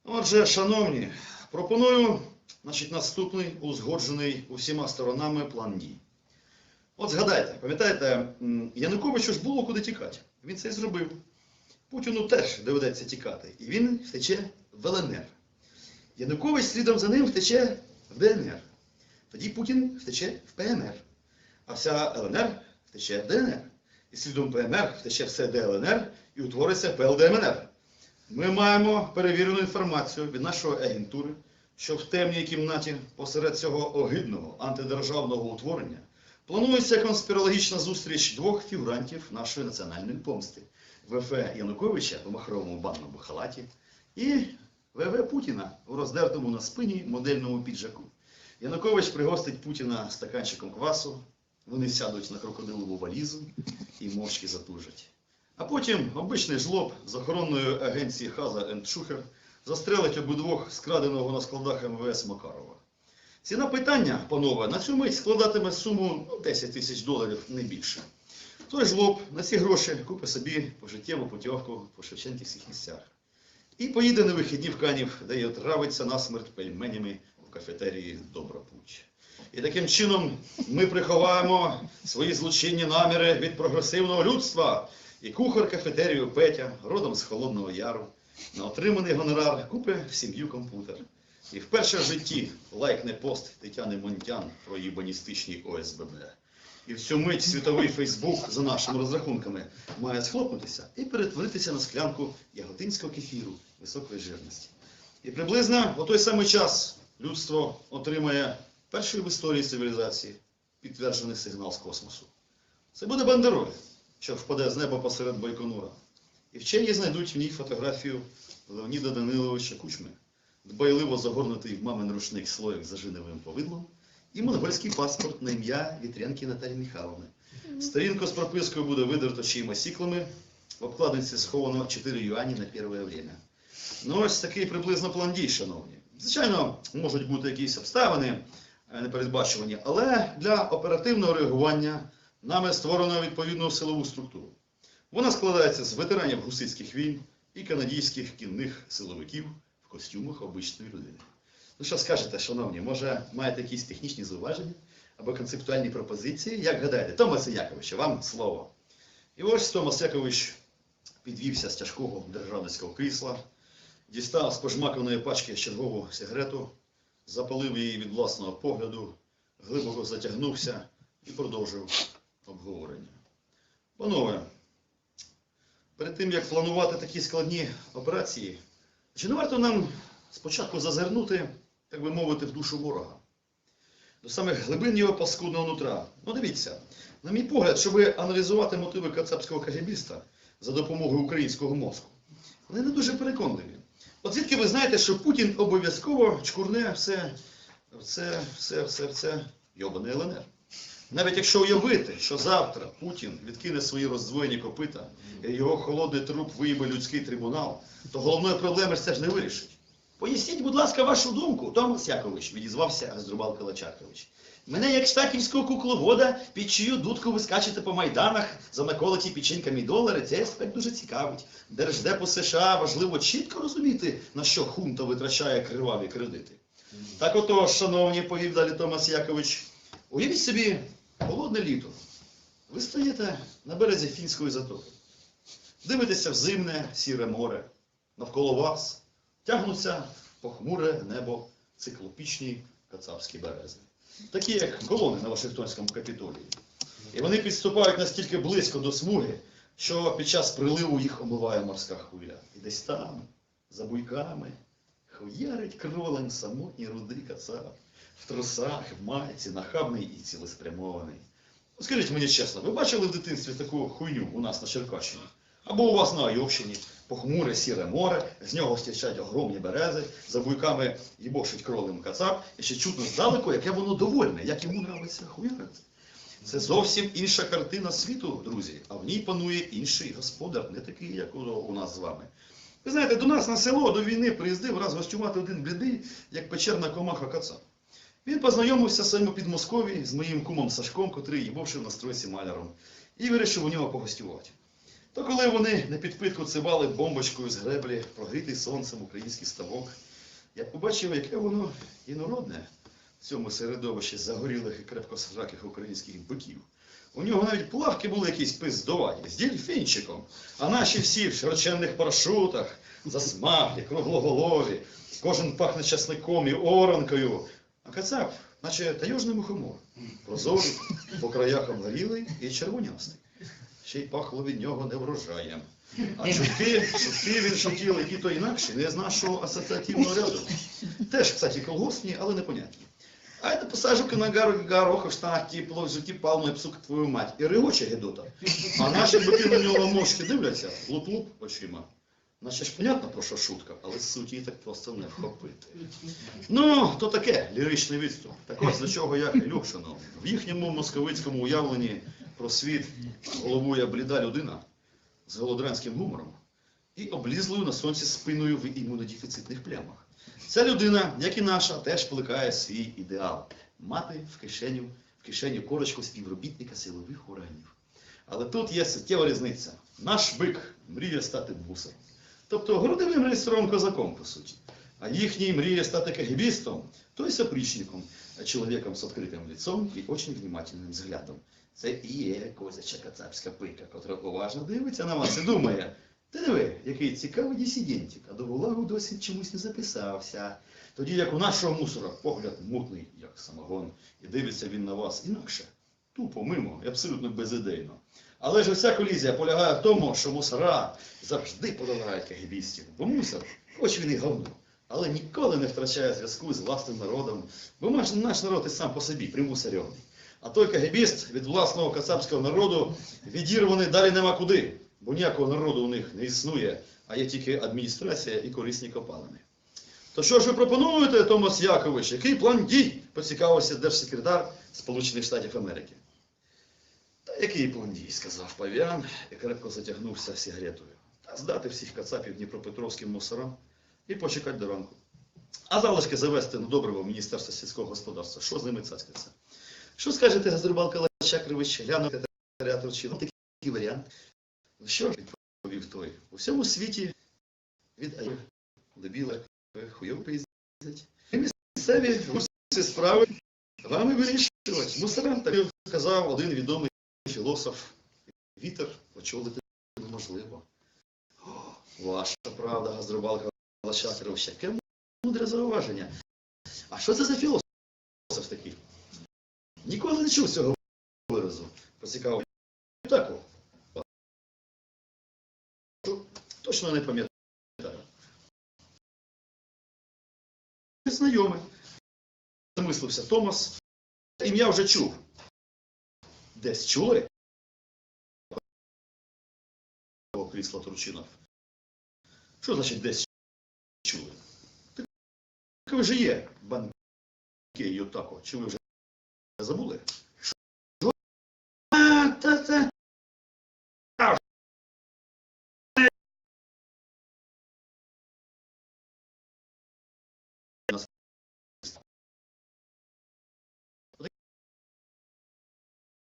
Отже, шановні, пропоную наступний узгоджений усіма сторонами план дій. От згадайте, пам'ятаєте, Януковичу ж було куди тікати. Він це і зробив. Путіну теж доведеться тікати. І він втече в ЛНР. Янукович слідом за ним втече в ДНР. Тоді Путін втече в ПНР. А вся ЛНР втече в ДНР. І слідом ПНР втече все ДЛНР і утвориться ПЛДМНР. Ми маємо перевірену інформацію від нашої агентури, що в темній кімнаті посеред цього огидного антидержавного утворення планується конспірологічна зустріч двох фігурантів нашої національної помсти. ВФ Януковича у махровому банному халаті і ВВ Путіна у роздертому на спині модельному піджаку. Янукович пригостить Путіна стаканчиком квасу, вони сядуть на крокодилову валізу і мовчки затужать. А потім обичний жлоб з охоронної агенції Хаза енд Шухер застрелить обидвох з краденого на складах МВС Макарова. Ціна питання, панове, на цю мить складатиме суму 10 тисяч доларів, не більше. Той жлоб на ці гроші купить собі пожиттєву путівку по шевченківських місцях. І поїде на вихідні в Канів, де й отравиться насмерть пельменями в кафетерії Добра Путь. І таким чином ми приховаємо свої злочинні наміри від прогресивного людства. І кухар кафетерію Петя, родом з Холодного Яру, на отриманий гонорар купить в сім'ю комп'ютер. І вперше в житті лайкне пост Тетяни Монтян про її баністичній ОСББ. І в цю мить світовий Фейсбук, за нашими розрахунками, має схлопнутися і перетворитися на склянку яготинського кефіру високої жирності. І приблизно в той самий час людство отримає перший в історії цивілізації підтверджений сигнал з космосу. Це буде бандероль, що впаде з неба посеред Байконура. І вчені знайдуть в ній фотографію Леоніда Даниловича Кучми, дбайливо загорнутий в мамин рушник слоїк з зажиневим повидлом, і монгольський паспорт на ім'я Вітрянки Наталії Михайловни. Сторінку з пропискою буде видерто чиїмось іклами, в обкладинці сховано 4 юані на перше время. Ну ось такий приблизно план дій, шановні. Звичайно, можуть бути якісь обставини непередбачувані, але для оперативного реагування нами створено відповідну силову структуру. Вона складається з ветеранів гусицьких війн і канадійських кінних силовиків в костюмах обичної людини. Ну що скажете, шановні, може маєте якісь технічні зауваження або концептуальні пропозиції? Як гадаєте, Томасе Яковичу, вам слово. І ось Томас Якович підвівся з тяжкого державницького крісла, дістав з пожмаканої пачки чергову сигарету, запалив її від власного погляду, глибоко затягнувся і продовжив обговорення. Панове, перед тим, як планувати такі складні операції, чи не варто нам спочатку зазирнути, так би мовити, в душу ворога? До самих глибин його паскудного нутра. Ну дивіться, на мій погляд, щоб аналізувати мотиви кацапського кагебіста за допомогою українського мозку, вони не дуже переконливі. От звідки ви знаєте, що Путін обов'язково чкурне все йобаний ЛНР? Навіть якщо уявити, що завтра Путін відкине свої роздвоєні копита і його холодний труп виїбе людський трибунал, то головної проблеми ж це ж не вирішить. Поясніть, будь ласка, вашу думку, Томас Якович, відізвався Газдрубал Калачакович. Мене, як штаківського кукловода, під чию дудку ви скачете по майданах за наколоті печінками долари, цей аспект дуже цікавить. Держдепу США важливо чітко розуміти, на що хунта витрачає криваві кредити. Так отож, шановні, повів далі Томас Якович, уявіть собі холодне літо. Ви стоїте на березі Фінської затоки. Дивитеся в зимне сіре море. Навколо вас тягнуться похмуре небо циклопічні кацапські берези. Такі, як колони на Вашингтонському Капітолії. І вони підступають настільки близько до смуги, що під час приливу їх омиває морська хвиля. І десь там, за буйками, хуярить кролем самотній рудий кацап. В трусах, в майці, нахабний і цілеспрямований. Скажіть мені чесно, ви бачили в дитинстві таку хуйню у нас на Черкащині? Або у вас на Айовщині похмуре сіре море, з нього стічать огромні берези, за буйками їбошить кролем кацап, і ще чутно здалеку, яке воно довольне, як йому нравиться хуярити. Це зовсім інша картина світу, друзі, а в ній панує інший господар, не такий, як у нас з вами. Ви знаєте, до нас на село до війни приїздив раз гостювати один блідий, як печерна комаха кацап. Він познайомився в своєму Підмосков'ї з моїм кумом Сашком, котрий їбавши на стройці маляром, і вирішив у нього погостювати. То коли вони на підпитку цибали бомбочкою з греблі, прогрітий сонцем український ставок, я побачив, яке воно інородне в цьому середовищі загорілих і крепкосжаких українських биків. У нього навіть плавки були якісь пиздуваті, з дельфінчиком, а наші всі в широченних парашутах, засмаглі, круглоголові, кожен пахне часником і оранкою. А кацап, наче таежний мухомор, прозорий, по краях обгорілий і червонястий. Ще й пахло від нього не врожаєм. А чутки він шутів, які то інакші, не з нашого асоціативного ряду. Теж, кстати, колгоспні, але непонятні. А это посажу-ка на горох в штанах тепло, взуті палмою псука твою мать. І регоче Гедота. А наші бики на нього мошки дивляться, луп-луп очима. Наче ж понятно, про що шутка, але суті її так просто не вхопити. Ну, то таке, ліричний відступ. Так ось до чого я Люкшину. В їхньому московицькому уявленні про світ головує бліда людина з голодранським гумором і облізлою на сонці спиною в імунодефіцитних плямах. Ця людина, як і наша, теж плекає свій ідеал – мати в кишені корочку співробітника силових органів. Але тут є суттєва різниця. Наш бик мріє стати бусом. Тобто городовим реєстровим-козаком, по суті. А їхній мріє стати кагібістом, то й опричником, чоловіком з відкритим лицом і дуже внимательним взглядом. Це і є козяча кацапська пика, котра уважно дивиться на вас і думає: ти диви, який цікавий дисидентик, а до ГУЛАГу досі чомусь не записався. Тоді як у нашого мусора погляд мутний, як самогон, і дивиться він на вас інакше, тупо, мимо і абсолютно безідейно. Але ж вся колізія полягає в тому, що мусора завжди подолають кагібістів, бо мусор, хоч він і говно, але ніколи не втрачає зв'язку з власним народом, бо наш народ і сам по собі примусорьовний. А той кагібіст від власного кацапського народу відірваний далі нема куди, бо ніякого народу у них не існує, а є тільки адміністрація і корисні копалини. То що ж ви пропонуєте, Томас Якович, який план дій, поцікавився держсекретар Сполучених Штатів Америки? Та який план дій, сказав павіан і крепко затягнувся сигаретою. Та здати всіх кацапів дніпропетровським мусорам і почекати до ранку. А залишки завести на добриво Міністерство сільського господарства. Що з ними цацькаться? Що скажете, Газдрубал Калача Кривич, глянути театр чи такий варіант? Що ж відповів той? У всьому світі від Аїв до Білих хуйов приїздять. Місцеві усі справи вам і вирішувати. Мусорам так сказав один відомий філософ. Вітер очолити неможливо. О, ваша правда, Газдрубал Калача Кривич. Яке мудре зауваження. А що це за філософ такий? Ніколи не чув цього виразу. Поцікавив. Так. Точно не пам'ятаю. Знайомий. Замислився Томас. Ім'я вже чув. Десь чули? Крісло Турчинов. Що значить десь чули? Так ви ж є банки Йотако. Чи ви вже забули? Що?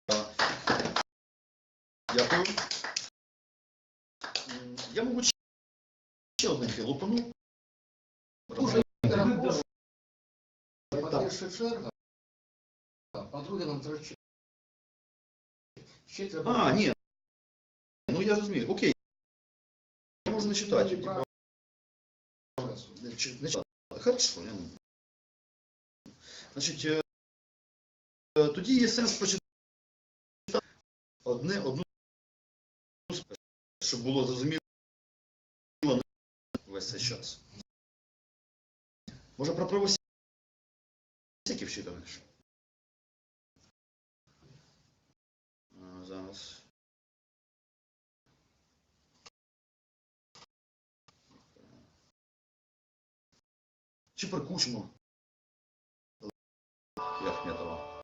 Та. Дякую. Я, мабуть, ще одненький лупану. По-перше, черга, а по-друге, нам треба ще треба... А, ні. Ну, я розумію. Окей. Я можу не читати. Не читати. Хорошо. Значить, тоді є сенс прочитати одну, щоб було зрозуміло весь цей час. Може, про правосіки вчитаєш? Зараз. Чи про Кучму? Ахметова.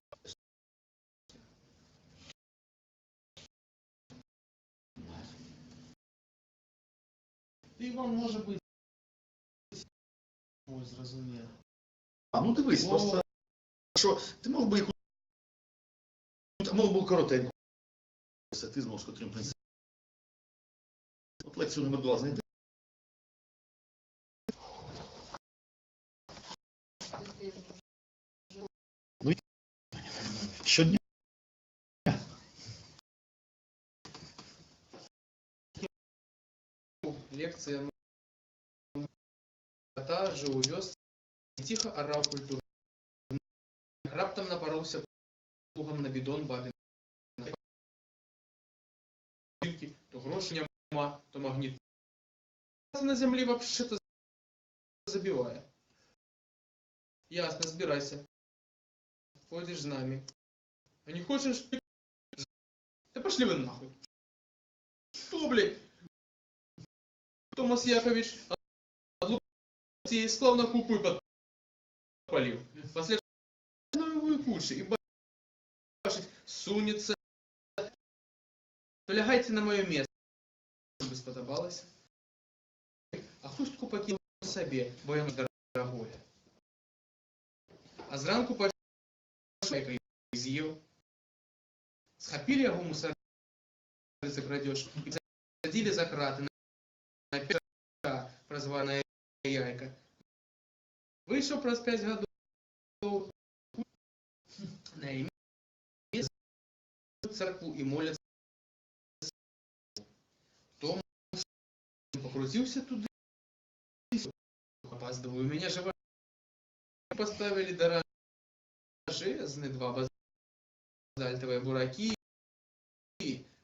І вам може бути ось зрозуміло. А, ну дивись, просто що ти мог би якусь, мог би коротеньку, ти знову з котрим принципом. От лекцію номер 2 знайди. Щодня. Лекция кота жив у вёсці, тихо орав культурно. Раптом напоровся плугом на бідон бабин. То грошей нема, то магніт. На землі вообще-то забиває. Ясно, збирайся. Ходиш з нами. А не хочеш? Да пошли вы нахуй. Что, блядь? Томас Якович от славно купуй подпалил. Последний новую кучу. И башить сунется. Полягайте на мое место. Бы сподобалось. А хустку покинул себе, бо йому дорогое. А зранку пошли з'їв. Схопили його мусор за крадеж и посадили за краты на 5 прозванная Яйка. Вышел про 5 годов на имя церкву и молятся. Том покрутился туда. Опаздываю. Меня же поставили железные 2 базальтовые бураки,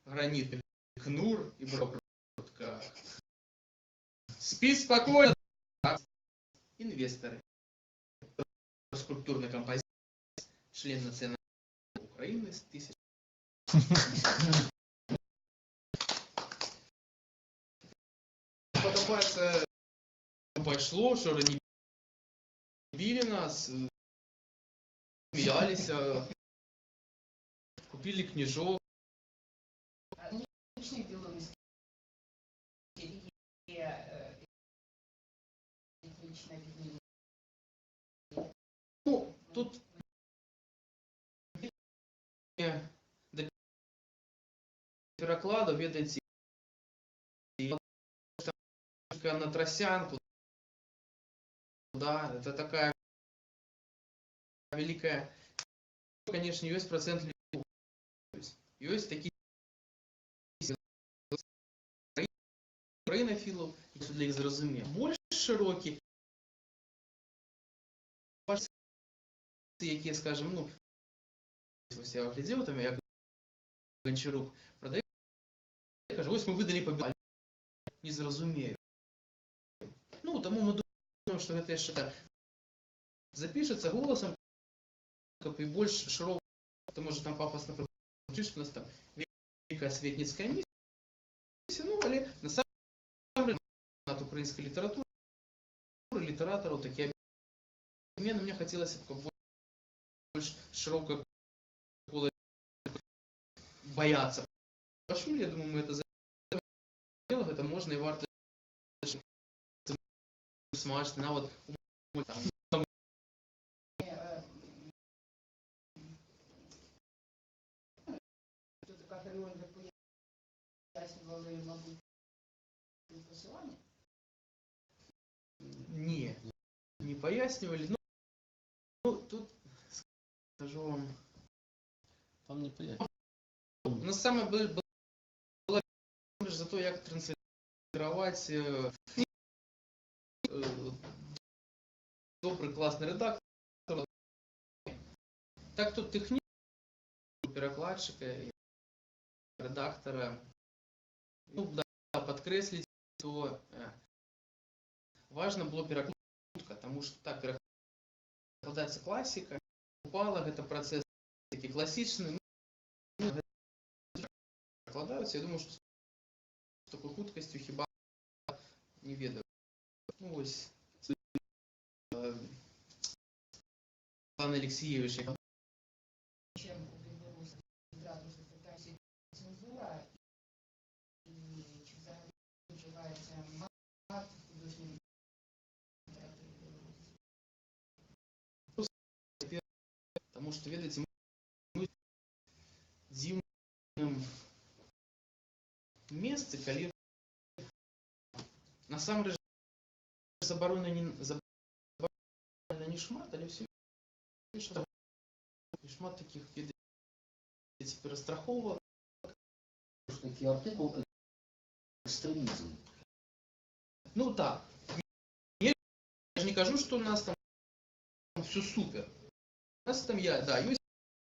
гранитный кнур и брокрутка. Спи спокойно, инвесторы. Скульптурной композиции, член Национальной Украины с 1000. Подобается, пошло, что они били нас, смеялись, купили книжок. Нічний білоруський є етнічна відмінність. Ну, тут до перекладу ведаете на Тросянку, да, это такая великая, конечно, есть процент людей, есть такие українофілів, для їх зрозуміти. Більш широкі, які, скажімо, ну, ось я оглядів, там, як Гончарук продає, каже, ось ми видали побіду, не зрозумію. Ну, тому ми думаємо, що це ще запишеться голосом, і більш широко, тому що там пафосно прозвучить, що у нас там велика світницька місія, ну, але на самом от украинской литературы, литераторов, такие обмены. Мне хотелось больше широко бояться. Пошли, я думаю, мы это сделаем, это можно и варто смачно, на вот Тут кафедрон пояснювали, мабуть, посилання. не пояснивали. Ну, тут скажу вам. Там не понятно. Но самое было за то, как транслировать добрый классный редактор. Так тут технически перекладчика и редактора, ну да, подкреслить, то важно было перекладка, потому что так перекладается классика, упала, это процесс такие классичный, ну, перекладаются, я думаю, что с такой хуткостью хіба не ведаю. Ну, ось Пан Алексеевич, Чим у Білорусі відразу запитаюся цензура і чи взагалі вживається мат в художній літературі Білорусі? Тому що, ведаеце, мы дзіўным месцы, калі насамрэч забарона не шмат, але ўсё шмат таких, ведаеце, перастраховак. Такий артикул экстремизм. Ну так. Я же не кажу, что у нас там все супер. У нас там есть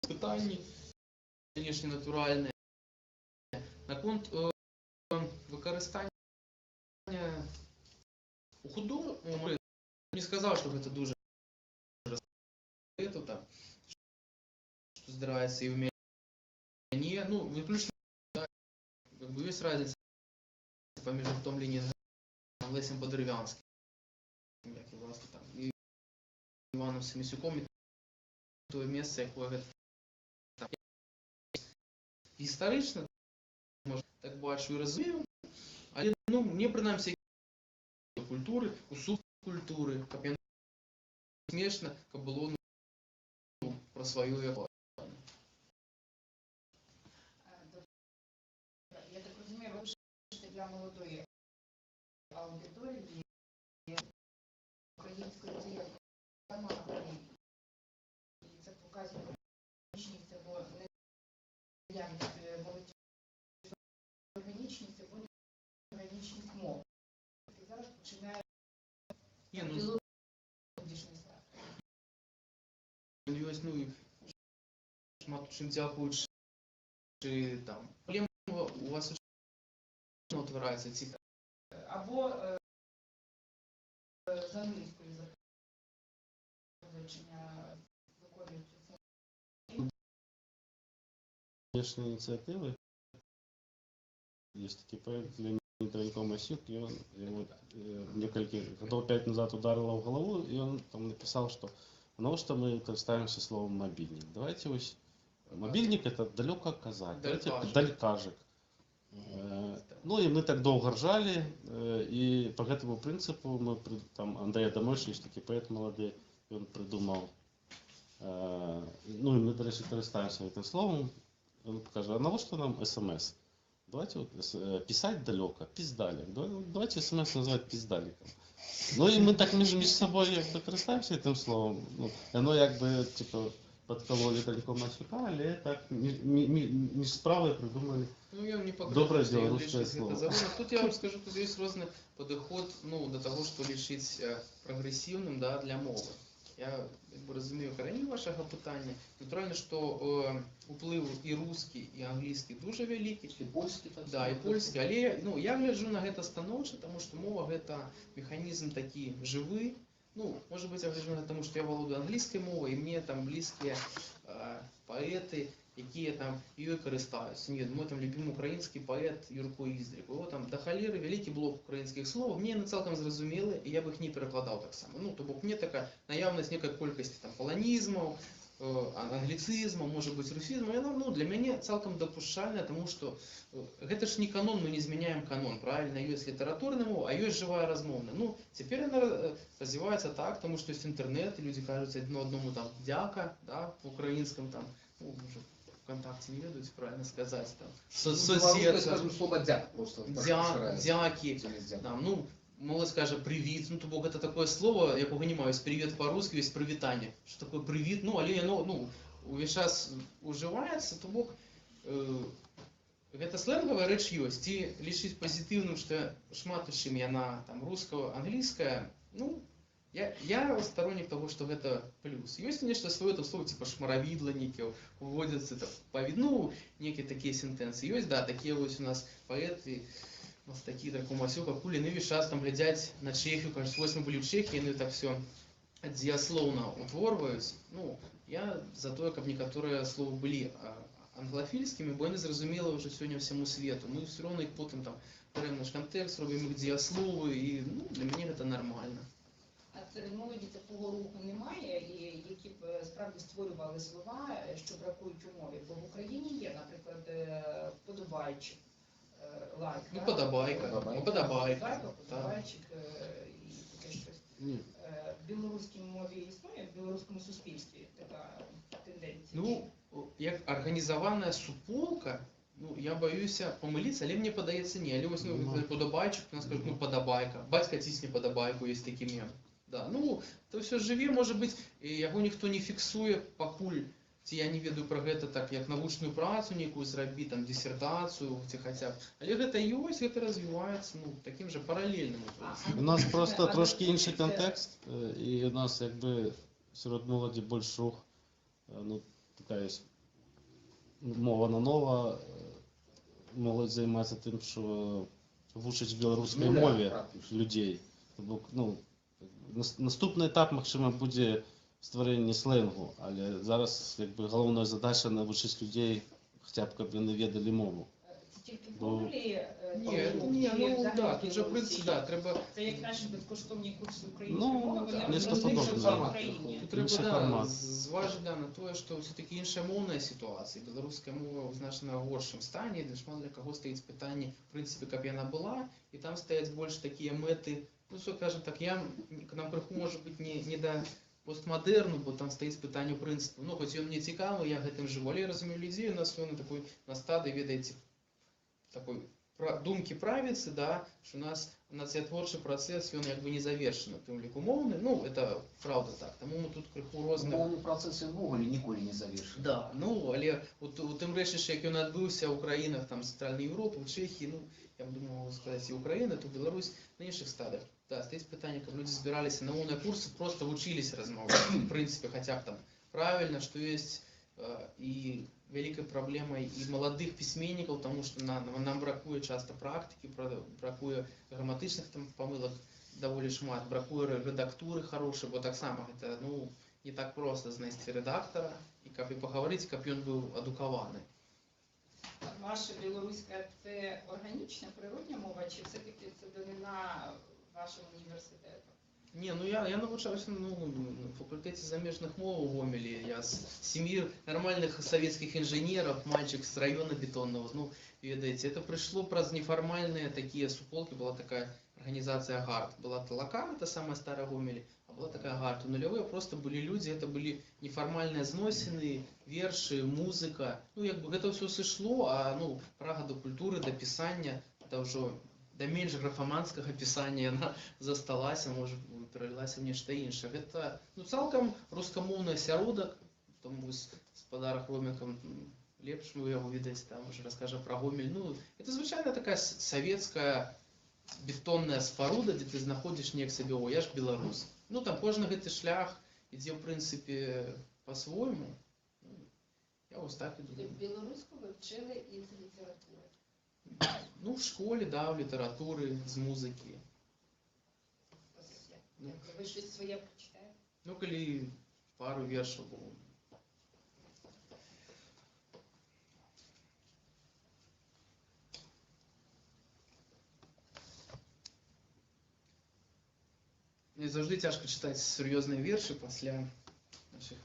питання, конечно, натуральные. Наконт використання у художника, не сказав, що це дуже там, що здирається і в мене. Ну, виключно, да, как бы есть разница поміж Артем Ленінградом і Лесем Подерев'янським, як і власне там, і Іваном Семісюком, і того місця, яке там історично, може, так бачу і розумію, але, ну, мені принаймні культури, у субкультури, як я смішно, як було, ну, про свою епоху. Я так розумію, ви пишете для молодої аудиторії українською це як формат, і це показує органічність або неявність органічність або неорганічність мови. І зараз починає філологічний став. Ну, шмат чим дякуючи, там, проблема у вас утворається ці. Або з англійською запозичення виконуються це. Конечно, инициативы. Есть такой проект Леонида Илько Масюк, и он его несколько годов 5 назад ударило в голову, и он там написал, что потому что мы користаемся словом мобильник. Давайте ось мобильник это далеко казать, далькажик. Ну и мы так долго ржали, и по этому принципу мы там Андрей Адамович, такой поэт молодой, и он придумал, ну и мы дальше користаемся этим словом. Он каже, а навіщо нам СМС? Давайте вот, писать далеко, пиздалик. Давайте СМС називати пиздаликом. Ну і ми так між собою якби користаємося цим словом. Ну, воно якби типу подкололи Илько Масюка, але так між справою придумали. Ну, я не Доброе покажу, дело, что русское слово. Тут я вам скажу, тут есть разный подход, ну, до того, что лишить прогрессивным, да, для мови. Я якби розумію корені вашого питання. Натурально, що вплив і русський, і англійський дуже великий. І польський так. Да, і польський. Але ну, я гляджу на гэта станоўча, тому що мова гэта механізм такі живий. Ну, може бути, я гляджу на тому, що я володаю англійською мовою, і мені там близькі поети, які там її користаються. Ні, мой там любимий український поет Юрко Іздрик. Його там до холери великий блок українських слов. Мені не цілком зрозуміли, і я б їх не перекладав так само. Ну, тобто мені така наявність некої кількості там полонізмів, англіцизму, може бути русизму, ну, для мене цілком допущальна, тому що гэта ж не канон, ми не зміняємо канон, правильно? Є літературна мова, а є жива розмовна. Ну, тепер вона розвивається так, тому що є інтернет, і люди кажуть одному там дяка, да, в українському там, ну, може, ВКонтакте не ведуть, правильно сказати, там, Сосед. Скажем слово дяк просто. Дяки, там, ну, молодь скаже привіт, ну, то бок это такое слово, якого немає, есть привет по-русски, есть привітання. Що такое привіт? Ну, але воно, ну, увесь час уживається, то бок, гэта сленговая рэч ёсць, і лічыць пазітыўным, што шмат у чым яна там руская, англійская, ну, я сторонник того, что это плюс. Есть нечто свое, это слово типа шмаравидло некие, уводятся это ну, некие такие сентенции. Есть, да, такие вот у нас поэты, у нас такие, так, Масюка, Кулин, и весь там глядять на Чехию, кажется, ось мы были в Чехии, и так все дзеясловно утворваюць. Ну, я за то, каб некаторыя словы былі англафільскімі, бо яны зразумелы ўжо сёння ўсяму свету. Мы все равно іх потым там берем наш контекст, робім іх дзеясловы, і ну, для мяне гэта нормально. А серед молоді такого руху немає, які б справді створювали слова, що бракують у мові? Бо в Україні є, наприклад, подобайчик, лайк. Ну, подобайка, подобайка. Подобайчик і таке щось. білоруській мові існує, в білоруському суспільстві така тенденція? Ну, як організована суполка, ну, я боюся помилитися, але мені подається ні. Але ось, ну, подобайчик, у нас кажуть, ну, подобайка. Батька тисне подобайку, є такий мем. Да, ну, то все живе, може бути, його ніхто не фіксує, покуль ці я не ведаю про гэта так, як навучную працу нейкую зрабіць, там, дисертацію, ці хаця б. Але гэта ёсць, гэта развіваецца, ну, таким же паралельным. У нас просто трошки інший контекст, і у нас якби серед молоді більш рух, ну, така є мова на нова, молодь займається тим, що вчить білоруській мові людей. Тобто, ну, наступний етап, можливо, буде створення сленгу, але зараз якби головна задача навчити людей, хоча б, щоб вони ведали мову. Це тільки в Гомелі? Ні, ну, да, тут же, в принципі, да, треба... Це як наші безкоштовні курси української Ну, мови, вони нечто розповсюджуються подобне. в Україні. Тут треба, Інший да, формат. зважити на те, що все-таки інша мовна ситуація. Білоруська мова в значно горшому стані, для кого стоїть питання, в принципі, як вона була, і там стоять більш такі мети, ну, що, скажімо так, к нам приху, може бути, не до постмодерну, бо там стоїть питання принципу. Ну, хоч він мені цікавий, я гэтым живу, але я розумію людей, у нас на такой, на стадії, ведаєте, такой думки правіцы, да, що у нас є творчий процес, він якби не завершений, тим ліку мовний, ну, це правда так, тому ми тут криху розних... Мовний процес в Гоголі ніколи не завершений. Да, ну, але у тим речі, як він відбувся в країнах там, Центральної Європи, в Чехії, ну, я думаю, сказати, і Україна, то Білорусь на інших стадіях. Да, стоїть питання, як люди збиралися на мовні курси, просто вчились розмовляти, в принципі, хоча б там правильно, що є і великой проблемой и молодых письменников, потому что нам бракує часто практики, бракує граматичних там помилок доволі шмат, бракує редактури хорошої, бо так само це, ну, не так просто знайти редактора і поговорити, щоб він був адукований. Ваша білоруська – це органічна, природня мова, чи все-таки це данина вашого університету? Не, ну я навчався на факультеті заміжних мов у Гомелі. Я з сім'ї нормальних советских інженерів, мальчик з району бетонного. Ну, видите, это пришло праз неформальные такие суполки. Была такая организация ГАРД. Была Талака, это самая старая Гомель, а была такая ГАРД. Нулевые просто были люди, это были неформальные зносины, верши, музыка. Ну, як бы это все сошло, а ну, Прага до культури, до писання, это вже до менш графаманскага пісання яна засталася, може, пералілася в нешта іншае. Гэта, ну, цалкам рускамоўны асяродак, там вось гаспадар Хромікам лепш вы яго відаць, там уже раскажа пра Гомель. Ну, это звычайна такая савецкая бетонная спаруда, дзе ты знаходзіш неяк сабе, о, я ж беларус. Ну, там кожны гэты шлях ідзе, в прынцыпе, па-свойму. Ну, я вось так і думаю. Білоруську ви вчили із літератури? Ну, в школі, да, в літературі, з музики. Ви щось своє прочитаєте? Ну, коли пару вершів було. Мені завжди тяжко читати серйозні вірші після наших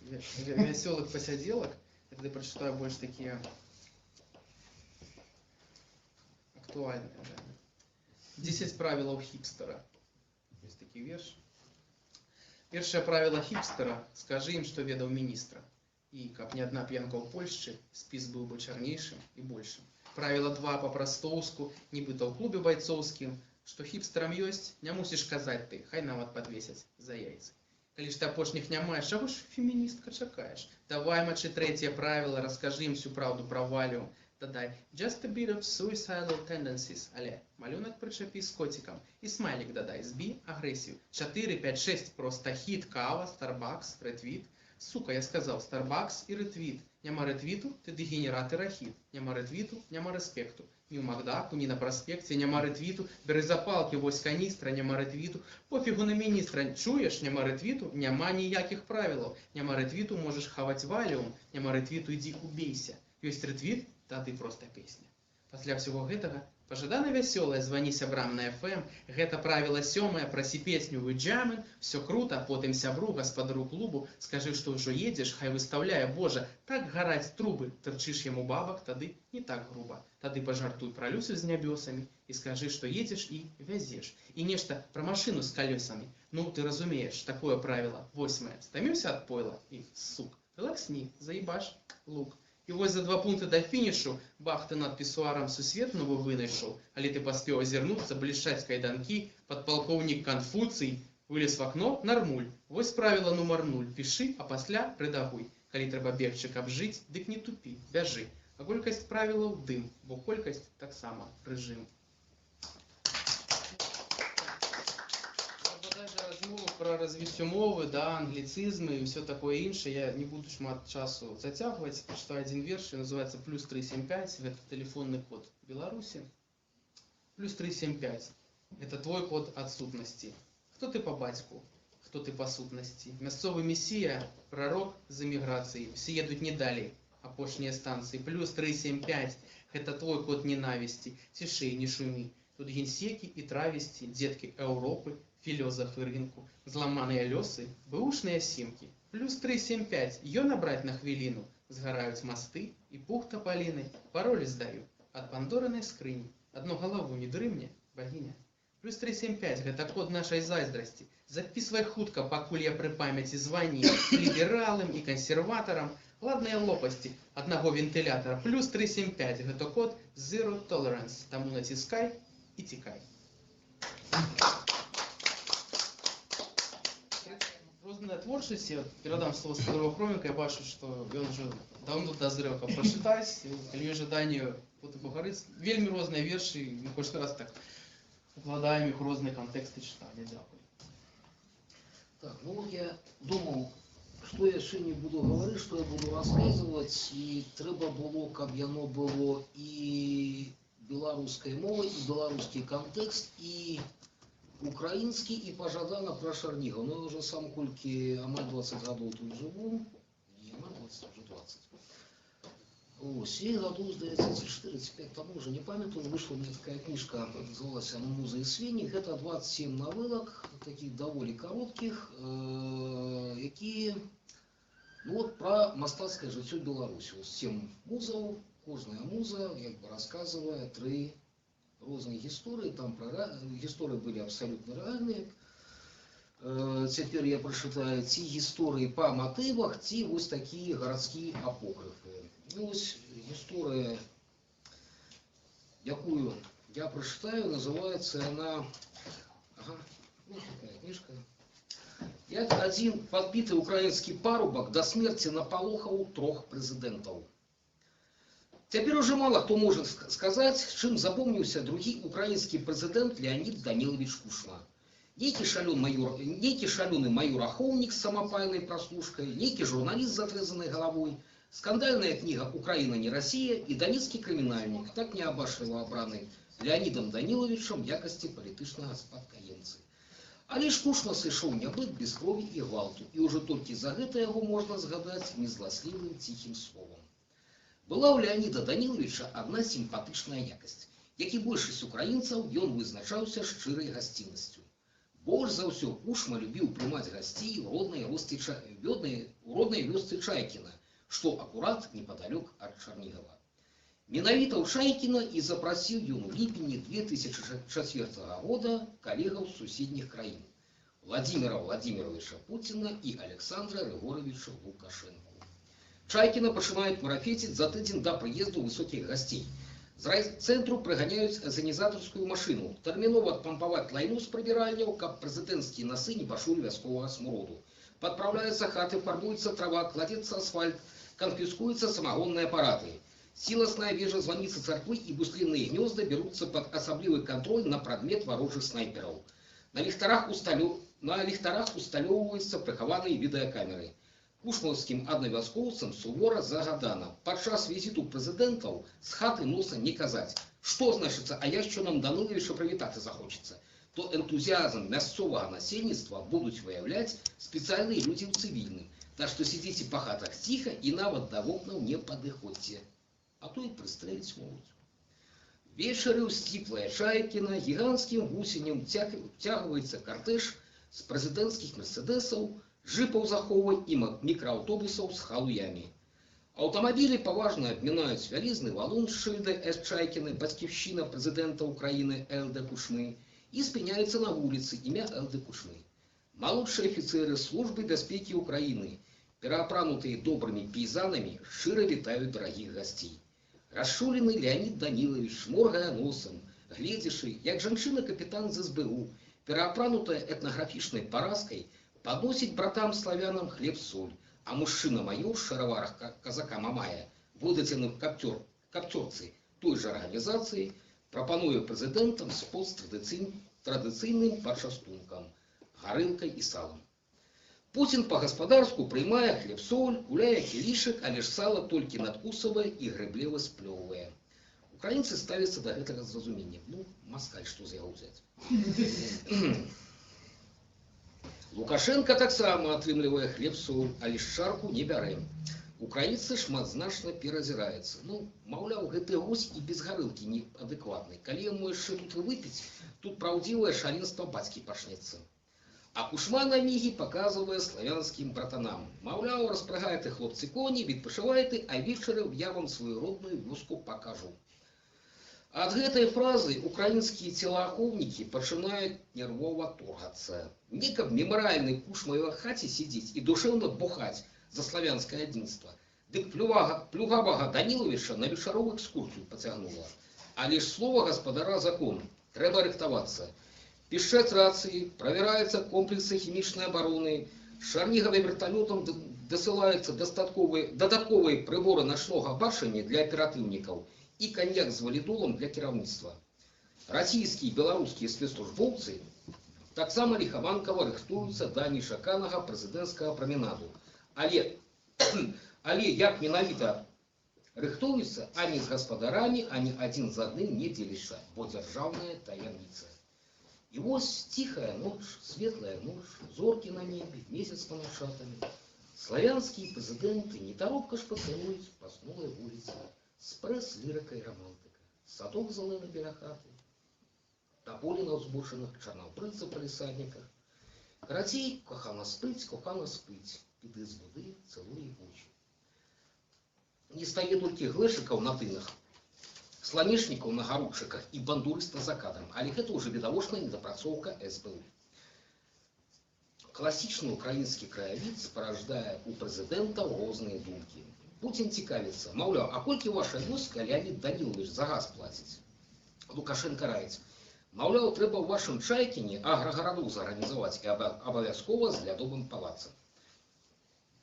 веселих посиделок. Я тоді прочитаю більш такі актуальные. Да. 10 правил хипстера. Есть такие вещи. Первое правило хипстера. Скажи им, что ведал министра. И, как ни одна пьянка в Польше, спис был бы чернейшим и большим. Правило 2 по-простовску. Не быто в клубе бойцовским. Что хипстерам есть, не мусишь казать ты. Хай нават подвесять за яйца. Коли ж ты апошних не маешь, чего ж феминистка чакаешь? Давай, мочи, третье правило. Расскажи им всю правду про Валиум. Додай just a bit of suicidal tendencies, але малюнок причепи з котиком. І смайлик додай, збій агресію. 4, 5, 6, просто хіт, кава, Starbucks, ретвіт. Сука, я сказав, Starbucks і ретвіт. Нема ретвіту, ти дегенерат і рахіт. Нема ретвіту, нема респекту. Ні в Макдаку, ні на проспекті, нема ретвіту. Бери запалки, вось каністра, нема ретвіту. Пофігу на міністра, чуєш, нема ретвіту, нема ніяких правил. Нема ретвіту, можеш хавать Валіум. Нема ретвіту, іди убейся. Ёсць ретвіт, тады проста песня. Пасля всего гэтага пажадана вясёлая, звані сябрам на FM, гэта правіла 7 прасі песню вы джамын, все круто, потым сябру, гаспадару клубу, скажы, што ўжо едзеш, хай выставляе, Божа, так гараць трубы, тырчыш яму бабак, тады не так груба, тады пажартуй пра люсы з нябёсамі, и скажи, что едешь и везешь. И нечто про машину с колесами. Ну, ты разумеешь, такое правило 8. Стомился от пойла и, сук, релаксни, заебаш, лук. І ось за 2 пункти до фінішу бах ти над пісуаром сусвет нову винайшов, але ти поспів озирнуться, блішать кайданки, подполковник Конфуций вылез в окно, нормуль. Вось правило номер 0. Пиши, а пасля редагуй. Калі трэба бегчик обжить, дык не тупи, бяжи. А колькасць правілаў дым, бо колькасць таксама рэжым. Размову про развіццё мовы, да, англицизмы и все такое іншае. Я не буду шмат часу зацягваць. Прочитаю один верш, называется +375. Это телефонный код Беларуси. +375. Это твой код отсутности. Кто ты по батьку? Кто ты по сутности? Мясцовый мессия, пророк з эміграцыі. Все едут не далей. Апошнія станции. +375. Это твой код ненависти. Цішэй, не шумі. Тут генсеки и травести, детки Европы, филёзофы рынку, зламаныя лёсы, бэушныя сімкі. +375, ее набрать на хвилину, сгорают мосты и пух тополиный, пароль сдаю от Пандорыной скрыни, одну голову не дрымне, богиня. +375, это код нашей зайздрасти, записывай хутко, покуль я при памяти звони либералам и консерваторам, ладные лопасти одного вентилятора. +375, это код Zero Tolerance, тому натискай и тикай. Розная творчасць, я перадам слово Спадору Хроміка, я бачу, што ён уже давно дазрэў, каб прачытаць, калі ёсць жаданне потым пагаварыць. Вельмі розныя вершы, мы кожны раз так укладаем іх у розныя кантэксты чытання. Дзякуй. Так, ну вот я думал, что я еще не буду говорить, что я буду рассказывать, и треба было, каб яно было и белорусской мовой, и белорусский контекст, и украинский, и пожадано про Шарнигова. Но я уже сам кольки амаль 20 годов тут живу, не амаль 20, уже 20. Ось, и году, здається, 4-5 тому уже, не памятаю, вышла у меня такая книжка, называлась «Муза и свиньи». Это 27 новелок, таких довольно коротких, які, ну вот, про мастацкае жыццё Беларусі. 7 музаў, кожная муза, як бы рассказывая 3 розныя гісторыі, там гісторыі былі абсалютна рэальныя. Цяпер я прачытаю ці гісторыі па матывах, ці вось такія гарадскія апокрыфы. Ну, ось гісторыя, якую я прочитаю, называется она... Ага, вот такая книжка. Як один подбитый украинский парубок до смерти наполохал 3 президентов. Теперь уже мало кто может сказать, чем запомнился другий украинский президент Леонид Данилович Кушма. Некий шаленый майор Аховник с самопальной прослушкой, некий журналист с отрезанной головой, скандальная книга «Украина не Россия» и донецкий криминальник, так необашливо обраны Леонидом Даниловичем в якости політичного спадкоємцы. Але ж Кушма сышоў нябыт без крови и гвалту, и уже только за гэта яго можно згадать незласлівым тихим словом. Была у Леонида Даниловича одна симпатичная якость, як і большасць украінцаў, ён вызначаўся шчырай гасціннасцю. Больш за ўсё Кушма любіў прымаць гасцей у роднай вёсцы Чайкіна, што акурат непадалёк ад Чарнігава. Менавіта ў Чайкіна і запрасіў ён у ліпені 2004 года калегаў з суседніх краін Владимира Владимировича Путина и Александра Григоровича Лукашенко. Чайкіна пачынаюць марафеціць за тыдзень да прыезду высокіх гасцей. З райцэнтру прыганяюць азанізатарскую машыну, тэрмінова адпампаваць лайну з прыбіральняў, каб прэзідэнцкія насы не пачулі вясковага смроду. Падпраўляюцца хаты, фарбуецца трава, кладзецца асфальт, канфіскуюцца самагонныя апараты. Сіласная вежа званіцы царквы і буслінныя гнёзда бяруцца пад асаблівы кантроль на прадмет варожых снайпераў. На ліхтарах усталёўваюцца прыхаваныя відэакамеры. Кушмаўскім аднавяскоўцам сувора загадана падчас візіту прэзідэнтаў з хаты носа не казаць, што значыцца, а яшчэ нам Даниловича прывітацца захочацца, то энтузіазм мясцовага насельніцтва будуць выяўляць спецыяльныя людзі ў цывільным, так што сидзіце па хатах ціха і нават да вокнаў не падыходзьце, а то і прыстрэліць могуць. Вечары ў сціплае Чайкіна гіганцкім гусенем цягваецца картэж з прэзідэнцкіх мерседесаў, джипов заховывать и микроавтобусов с халуями. Аўтамабілі паважна абмінаюць вялізны валун з шыльдай С. Чайкіны, бацькіўшчына прэзідэнта Украіны Л.Д. Кучмы, і спыняюцца на вуліцы імя Л.Д. Кучмы. Малодшыя афіцэры службы бяспекі Украіны, пераапранутыя добрымі пейзанамі, шчыра вітаюць дарагіх гасцей. Расчулены Леонід Данілович шморгае носам, гледзячы, як жанчына-капітан з СБУ, пераапранутая этнаграфічнай паразкай, падносіць братам-славянам хлеб-соль, а мужчына-маёр з шараварах казака Мамая, выдадзеным капцёрцы той жа арганізацыі, прапануе прэзідэнтам спот з традыцыйным пачастункам, гарэлкай і салам. Пуцін па-гаспадарску прыймае хлеб-соль, гуляе кілішак, але ж сала толькі надкусавае і грэбліва сплёўвае. Украінцы ставяцца да гэтага з разуменнем. Ну, маскаль, што з яго ўзяць. Лукашенко таксама атрымлівае хлеб-соль, але шчарку не бярэ. Украінцы шматзначна перазіраецца. Ну, маўляў, гэты гусь і без гарэлкі неадэкватны. Калі яму яшчэ тут выпіць, тут праўдзівае шаленства бацькі пачнецца. А Кучма на мігі паказвае славянскім братанам. Маўляў, распрагайце, хлопцы, коні, відпачывайце, а вечарам я вам сваю родную вёску пакажу. Ад гэтай фразы украінскія целаахоўнікі пачынаюць нервова торгацца. Не каб мемарыяльны Кучмавай хаце сидзець і душэўна бухаць за славянскае адзінства, дык плюгавага Даніловіча на вечаровую экскурсію пацягнула. Але ж слова гаспадара закон. Трэба рыхтавацца. Пішчаць рацыі, правяраюцца комплексы хімічнай абароны, шарнігавым верталётам дасылаюцца дадатковыя прыборы начнога бачання для аператыўнікаў і каньяк з валідолам для кіраўніцтва. Расійскія і беларускія спецслужбоўцы таксама ліхаманкава рыхтуюцца да нечаканага прэзідэнцкага праменаду. Але як менавіта рыхтуюцца, ані з гаспадарамі, ані адзін з адным не дзеліцца, бо дзяржаўная таямніца. І вось ціхая ноч, светлая ноч, зоркі на небе, месяц па начатамі. Славянскія прэзідэнты нетаропка шпацыруюць па снулай вуліцы, спрэс лірыка і рамантыка, садок зялёны біля хаты, таполі на ўзбочынах, чарнабрыцца па лісадніках. Карацей, кохана спыць, піди з води, цілує очі. Не стає толькі глешикаў на тынах, сланечнікаў на гаручыках і бандурыста за кадрам, але гэта ўжо відавочная недапрацоўка СБУ. Класічны украінскі краявід спараждае у прэзідэнта розныя думкі. Пуцін цікавіцца, маўляў, а колькі ваша вёска Леонід Данілович за газ плаціць? Лукашенко раіць, маўляў, трэба ў вашым Чайкіне аграгарадоў зарганізаваць і абавязкова з лядовым палацам.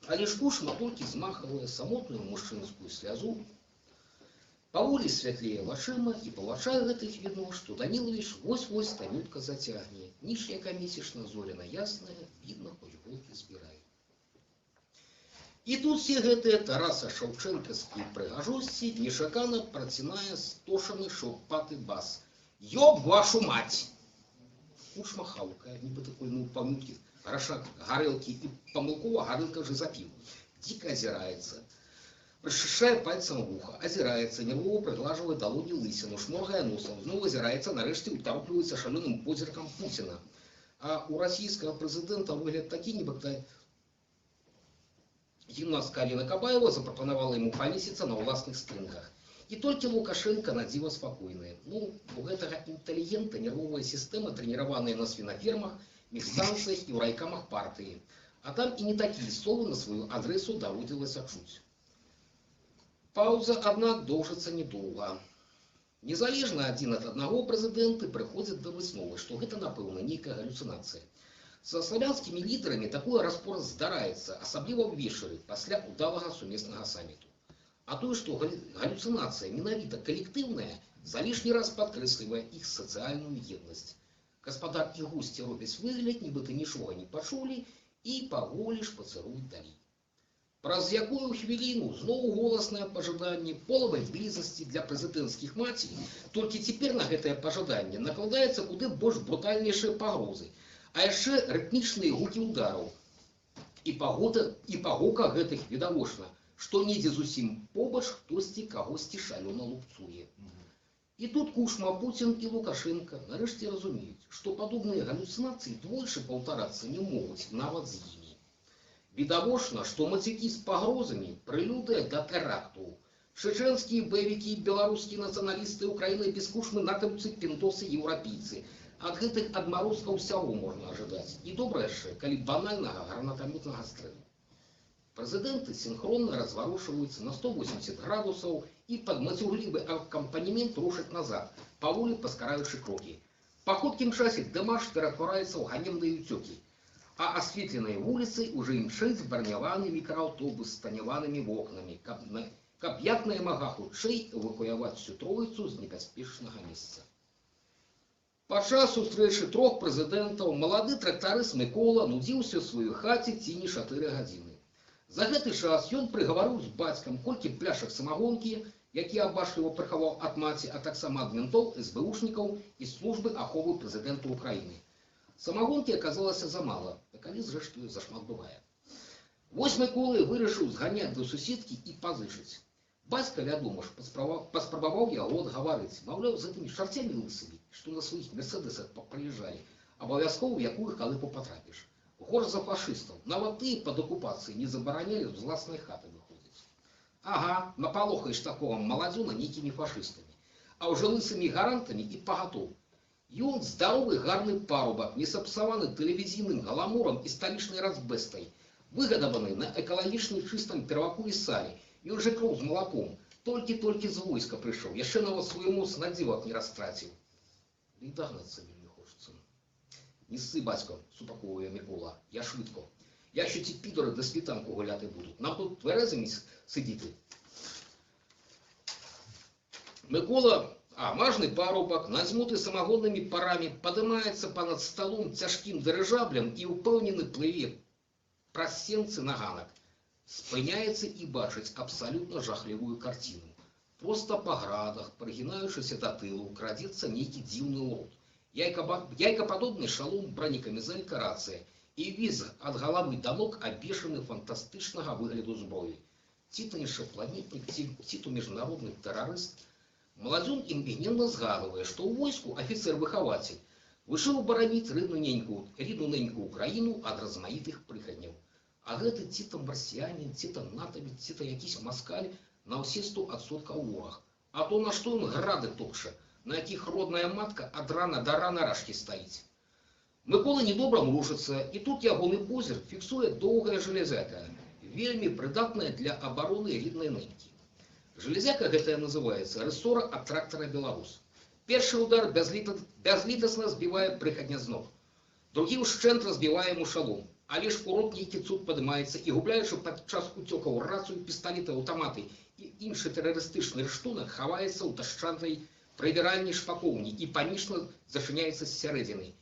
Але ж Кучма толькі змахвае самотную мужчынскую слязу, паволі святлее вачыма, і па вачах гэтых відно, што Данілович вось-вось танютка зацягне, ніж яка месячна зоряна ясная, відно, хоць голкі збірае. І тут все гэтыя Тараса Шаўчэнкаўскія прыгажосці нечакана працінае стошаны шурпаты бас. Ёб вашу мать! Кучма хаўкае, нібыта кольнуў памылкі, грашак гарэлкі і памылкова гарэлка вже запіў. Дзіка азіраецца. Прышышае пальцам вуха, азіраецца, нервова прыглажвае далоні лысіну, шморгае носам, зноў азіраецца, нарэшце ўтарпліваецца шалёным позіркам Пуціна. А у расійскага прэзідэнта выгляд такі, нібыта гімнастка Аліна Кабаева запрапанавала яму павесіцца на ўласных стрынгах. І толькі Лукашенко надзіва спакойны. Ну, у гэтага інтэлігента нервовая сістэма, трэніраваная на свінафермах, мехстанцыях і ў райкамах партыі. А там і не такія словы на сваю адресу даводзілася чуць. Пауза, аднак, доўжыцца недоўга. Незалежна адзін ад аднаго прэзідэнты прыходзяць да высновы, што гэта, напэўна, нейкая галюцынацыя. Са славянскімі лідарамі такое распор здараецца, асабліва ўвечары, пасля удалага сумеснага саміту. А тое, што галюцынацыя менавіта калектыўная, за лішні раз падкрэслівае іх сацыяльную еднасць. Гаспадар і госці робяць выгляд, нібыта нічога не пачулі, і паволі шпацыруюць далей. Праз якую хвіліну зноў голаснае пажаданне полавай блізасці для прэзідэнцкіх маці, толькі цяпер на гэтае пажаданне накладаецца куды больш брутальнейшыя пагрозы, а яшчэ рытмічныя гукі ўдараў. І пагока гэтых відавочна, што недзе зусім побач хтосьці кагосьці шалёна лупцуе. І тут Кучма, Пуцін і Лукашенко нарэшце разумеюць, што падобныя галюцынацыі двойчы паўтарацца не могуць нават з імі. Відавочна, што мацякі з пагрозамі прэлюдыя да тэракту. Чеченскія баевікі і беларускія нацыяналісты Украіны бескушны натамцы, піндосы, еўрапейцы. Ад гэтых адмарозкаў усяго можна ажадаць. І добра яшчэ, калі банальнага гранатаметнага стрэлу. Прэзідэнты синхронна разварушваюцца на 180 градусаў і пад мацюглівы акампанемент рушаць назад, паволі паскараючы крокі. Па хуткім часе дымаш ператвараецца ў ганебныя ўцёкі, а асветленыя вуліцы ўжо імчыць броняваны мікрааўтобус з таняванымі вокнамі, каб як наймага хутчэй эвакуяваць всю троіцу з небяспечнага месца. Падчас сустрэчы трох прэзідэнтаў малады трактарыст Мікола нудзіўся ў сваёй хаце ці не 4 гадзіны. За гэты час ён прыгаварыў з бацькам колькі пляшак самагонкі, які абачліва прыхаваў ад маці, а таксама ад ментоў, СБУшнікаў і службы аховы прэзідэнта Украіны. Самагонкі аказалася замала, калі зрэшты зашмат бывае. Вось Мікола вырашыў зганяць да суседкі і пазычыць. Бацька, вядома ж, паспрабаваў яго адгаварыць, маўляў, з гэтымі чарцямі лысымі, што на сваіх мерседесах прыязджалі, абавязкова ў якую халыпу патрапіш. Горш за фашыстаў, нават тыя пад акупацыяй не забаранялі з уласнай хаты выходзіць. Ага, напалохаеш такого маладзёна нейкімі фашыстамі, а ўжо лысымі гарантамі і пагатоў. Ён здаровы гарны парубак, не сапсаваны тэлевізійным галамурам і сталічнай разбэстай, выгадаваны на экалагічным чыстым перваку і сале. Ён жа кроў з малаком, толькі-толькі з войска прыйшоў, яшчэ нават сваю моц на дзівак не растраціў. І дагнацца вельмі хочацца. Не ссы, бацько, супаковує Микола, я швидко. Якщо ці підори до світанку гуляти будуть, нам тут тверезими сидіти. Микола, мажний парубок, надзьмутий самогонними парами, подимається понад столом тяжким дирижаблем і упевнений пливе праз сенцы на ганок. Спиняється і бачить абсолютно жахливую картину. Просто по градах, пригинаючися до тилу, крадеться некий дивный урод. Яйкоподобный шалом, бронекамизелька, рация. И весь от головы до ног обешаны фантастичного выгляду зброї. Ці-то іншопланетник, ці-то международный террорист. Молодён імгненно згадывая, что у войску офицер-выхователь вышел боронить рідну неньку Украину от размаитых прихаднев. А гэты ці-то марсианин, ці-то натовец, ці-то якийсь москаль на все 100% ворог. А то на что он грады топше, на яких родная матка от рана до рана рашки стоит. Микола недобра мрушыцца, і тут ягоны позірк фіксуе доўгая жалезяка, вельмі прыдатная для абароны ріднай нэнькі. Жалезяка гэтая называецца рэсора ад трактара «Беларус». Першы удар бязлітасна збівае прыхадня з ног. Другі ўшчэнт разбівае яму шалом, але ж урод нейкі цуд падымаецца і, губляючы падчас уцёкаў рацыю, пісталеты, аўтаматы і іншы тэрарыстычны рыштунак, хаваецца ў ташчантай прыбіральні шпакоўні і панічна зачыняецца з сярэдзіны.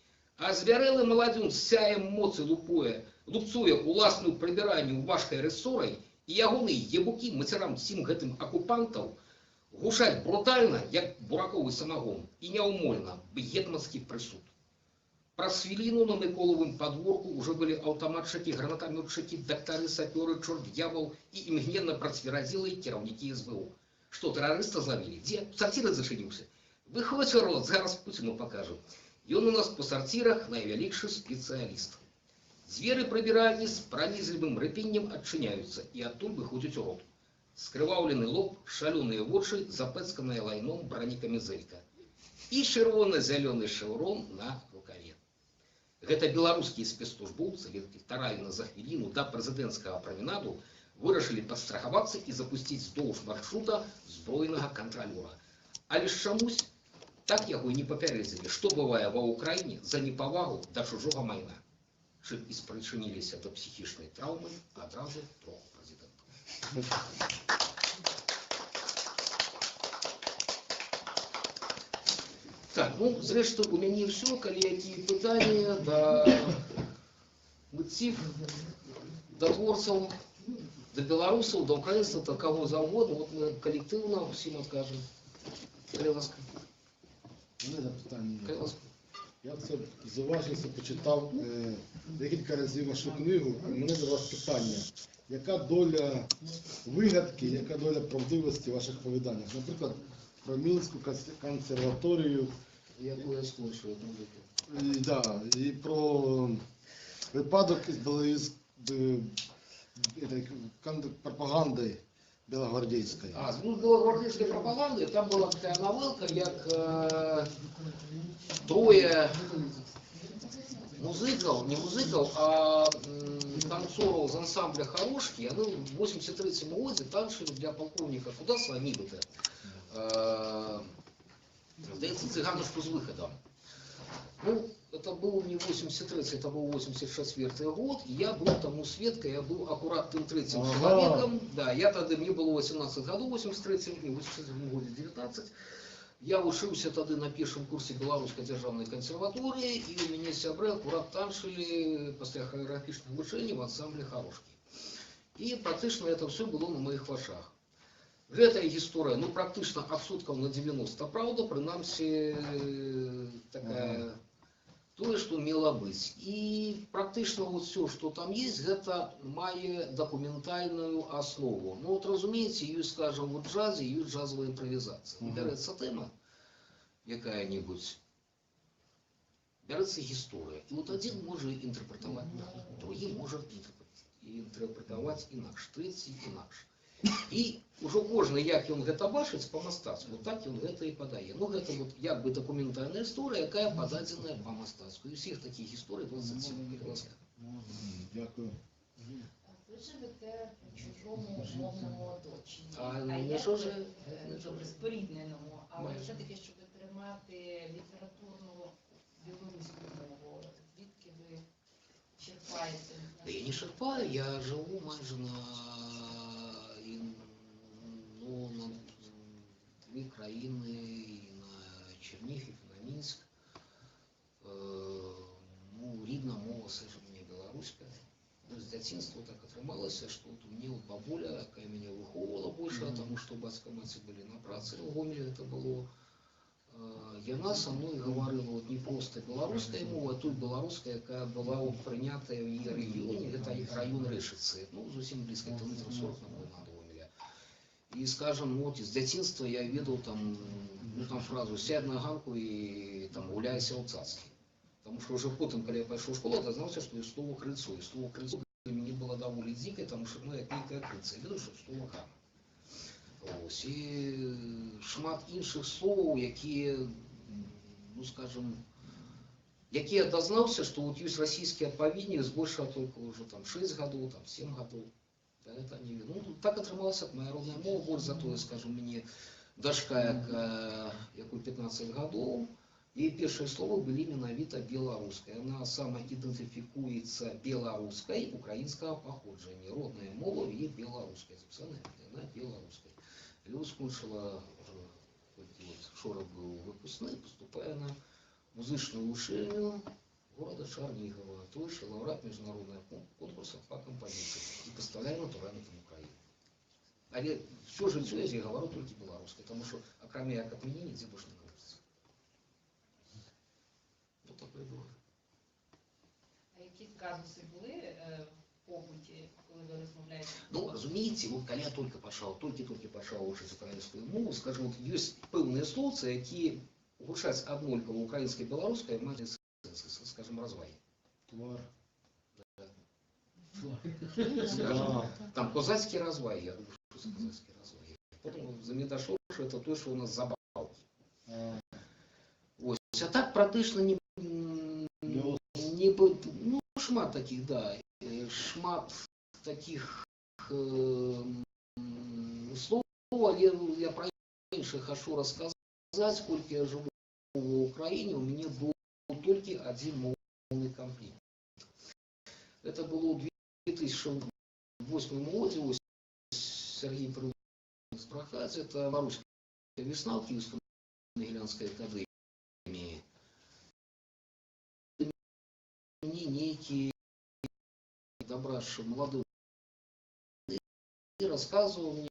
А звярэлы маладзён з сяем моцы лупцуе уласную прыбіральню важкай рэсорай, і ягоныя ебукі мацярам сім гэтым акупантаў гушаць брутальна, як бураковы самагон, і няўмольна, гетманскі прысуд. Праз хвіліну на Миколовым падворку ўжо былі аўтаматчыкі, гранатамётчыкі, дактары, сапёры, чорт д'явол і імгненна працверазілыя кіраўнікі СБУ. Што, тэрарыста злавілі? Дзе? У сарціры зачыніўся? Выходзь, рот, зараз Пуціну пакажу. Ён у нас по сарцірах найвялікшы спецыяліст. Дзверы прыбіральні з пранізлівым рыпеннем адчыняюцца, і адтуль выходзіць урод. Скрываўлены лоб, шалёныя вочы, запэцканая лайном бронекамізэлька. І чырвона-зялёны шэўрон на рукаве. Гэта беларускія спецслужбоўцы, літаральна за хвіліну да прэзідэнцкага праменаду вырашылі падстрахавацца і запусціць здоўж маршрута збройнага кантралёра. Але ж чамусь так яго і не папярэдзілі, што бывае ва Ўкраіне за непавагу да чужога майна, чым і спрычыніліся да псіхічнай траўмы адразу трох прэзідэнтаў. Так, ну, зрэшты, у мяне ўсё, калі якія пытанні да мытців, да творцаў, да беларусаў, да украінцаў, да каго заўгодна, вот мы калектыўна ўсім адкажам. Калі ласка. Запитання. Я це зважився, почитав декілька разів вашу книгу, і мене до вас питання. Яка доля вигадки, яка доля правдивості в ваших повіданнях? Наприклад, про Мінську консерваторію. Яку я скончив. І про випадок этой пропагандой белогвардейской. Ну, белогвардейской пропаганды, там была такая новелка, як троє музикаў, не музыкаў, а танцораў з ансамбля «Харошкі», яны в 83-м годзе танчылі для полковника Кудаса, нібыта. Здаецца, цыганушку з выходом. Ну, это был не 83-й, это был 84-й год, и я был тому сведкой, я был аккурат тем третьим человеком. Да, я тогда, мне было 18 годов, 83-м, мне в 83-м году 19. Я вучыўся тады на першым курсе беларускай дзяржаўнай кансерваторыі, і у мяне сябры акурат танчылі пасля харэаграфічных вучэнняў в ансамблі «Харошкі». І практычна это все было на маіх вачах. Гэтая гісторыя, ну, практычна адсоткаў на 90 праўда, прынамсі такая, тое, што мела быць. І практычна вот все, што там есть, гэта мае дакументальную аснову. Ну, вот разумееце, ёсць, скажем, у джазе, ёсць джазовая імправізацыя. Бярэцца тэма якая-нибудь, бярэцца гісторыя. І вот адзін можа інтэрпрэтаваць так, другі можа інтэрпрэтаваць інакш, трэці інакш. І ўжо кожны, як ён гэта бачыць па-мастацку, так ён гэта і падае. Ну, гэта вот як бы дакументальная гісторыя, якая пададзеная па-мастацку. І ўсіх такіх гісторый 27. Дякую. Ви живете в чужому мовному оточенні. А є що ж? добре, спорідненому, але все-таки, щоб тримати літературну білоруську мову, звідки ви черпаєте? Да я не черпаю, я живу майже на дві країни, і на Чернігів, і на Мінськ. Ну, рідна мова все ж мені білоруська. Ну, з дитинства так отрималося, що от у мене от бабуля, яка мене виховувала більше, тому що батько і мать були на праці в Гомелі, це було. Яна со мною говорила от не просто білоруською мовою, а той білоруською, яка була от прийнята в її регіоні, це район Решиці, ну, зовсім близько, кілометрів 40 на Гомеля. И, скажем, вот из детства я видел там, ну, там фразу «сядь на ганку и там гуляйся у цацки». Потому что уже потом, когда я пошел в школу, я знался, что есть слово «крыльцо». И слово «крыльцо» для меня было довольно дикое, потому что, ну, это некая крыца. Я видел, что слово «гана». Ось. И шмат інших слов, які, ну, скажем, які дознался, что вот есть российские отповедники, збольшого только уже там 6 годов, там 7 годов. Да, это не видно. Ну, так отрималася моя родная мова, больше зато, скажем, мне дочка, яку 15 годов, и первые слова были менавіта белорусская. Она самоидентификуется белорусской, украинского походження. Родная мова и белорусская. Записана она белорусской. Люда скончила, вот, вчора был выпускний, поступая на музичну училищу города Чернігова, той же лауреат международного конкурса по композиции и поставляю натурально там Украину. Але все життя я говорю только белорусской, потому что, окроме як от меня, нигде больше не говорится. Вот такое было. А якісь казуси були в побуті, коли ви розмовляєте? Ну, разумеете, вот когда я только пошел учить украинскую мову, скажем, вот есть певные словцы, які гучаць аднолькава украинской и белорусской, мать, скажем, развай. Твар. Да. Там козацкий развай, я думаю, что это козацкий развай. Потом за меня дошло, что это то, что у нас забавки. Ось. А так практично не ну, шмат таких, да, шмат таких слов, але я про інших хочу рассказать, сколько я живу в Украине, у меня был только один мовный конфликт. Это было в 2008 году, Сергей Прилуцкий Прохадзе, это Белорусская весна в Киевско-Могилянской академии. Мне некий добравший молодой и рассказывал мне,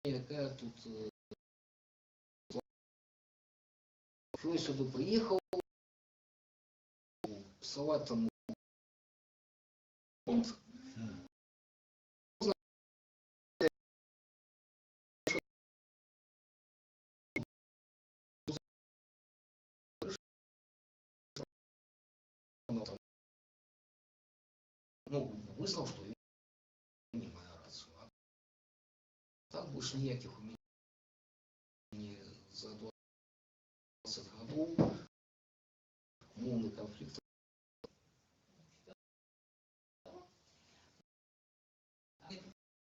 какая тут что я сюда приехал, псовать там ну, вызнал, что моя рацию. А так больше никаких у меня за 20 годов мовный конфликт.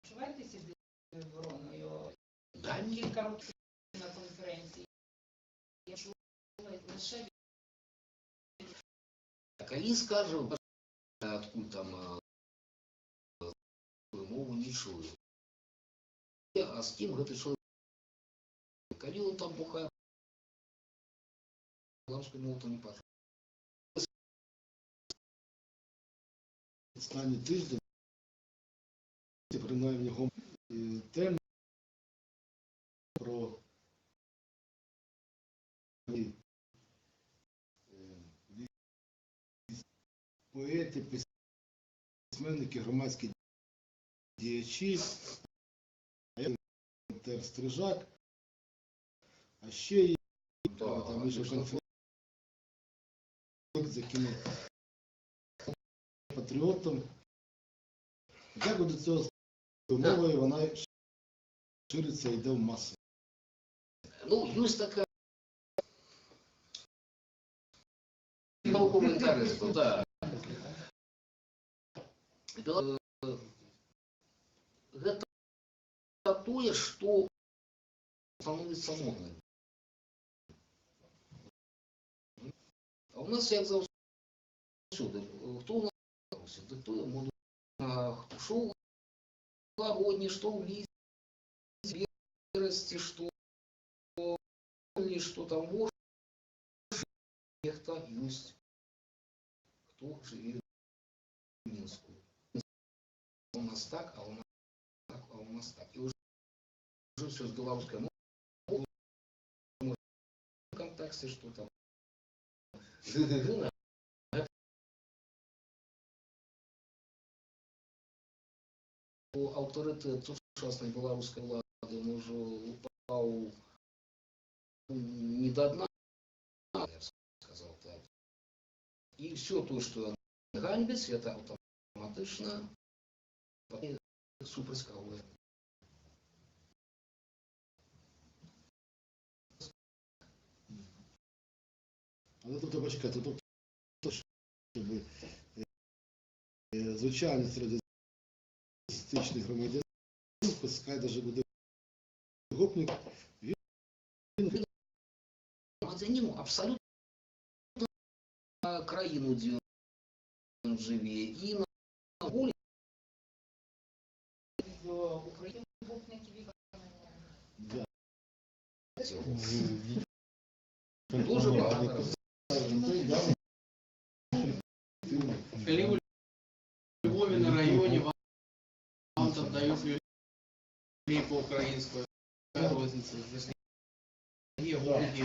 Почуваєте себе вороною? Да, нет. Кілька років на конференції. Я чула лише Так, а скажем, откуда там мову не чую. А з ким гэты чоловік? Коли он там бухає, ламську мову то не пачу. Останній тиждень, принаймні, тему про поети, письменники, громадські діячі, Стрижак, а ще є там вийшов конфлікт, закинув патріотом. Як до цього мовою вона шириться і йде в маси. Ну, есть такая толковый интерес, да. Это тое, что становится модным. А у нас, як завжди, хто у нас диктує моду. Що у Лагодні, що в Лісі, что там может, нехто есть, кто живет в Минску. У нас так, а у нас так, а у нас так. И уже все с белорусской мовой в контексте, что там авторитет сучасної белорусской влады уже упал не до дна, я бы сказал так. И все то, что ганьбится, это автоматично суперскровое. Але тобто, почекайте, тобто, щоб звичайний середньостатистичний громадянин, хай навіть буде гопник, він громадянину абсолютно країну, де він живе, і на волі в Україні гопників. дуже багато. Коли вы в Львове на районе, вам там дают людей по-украински, какая разница? Если есть гопники,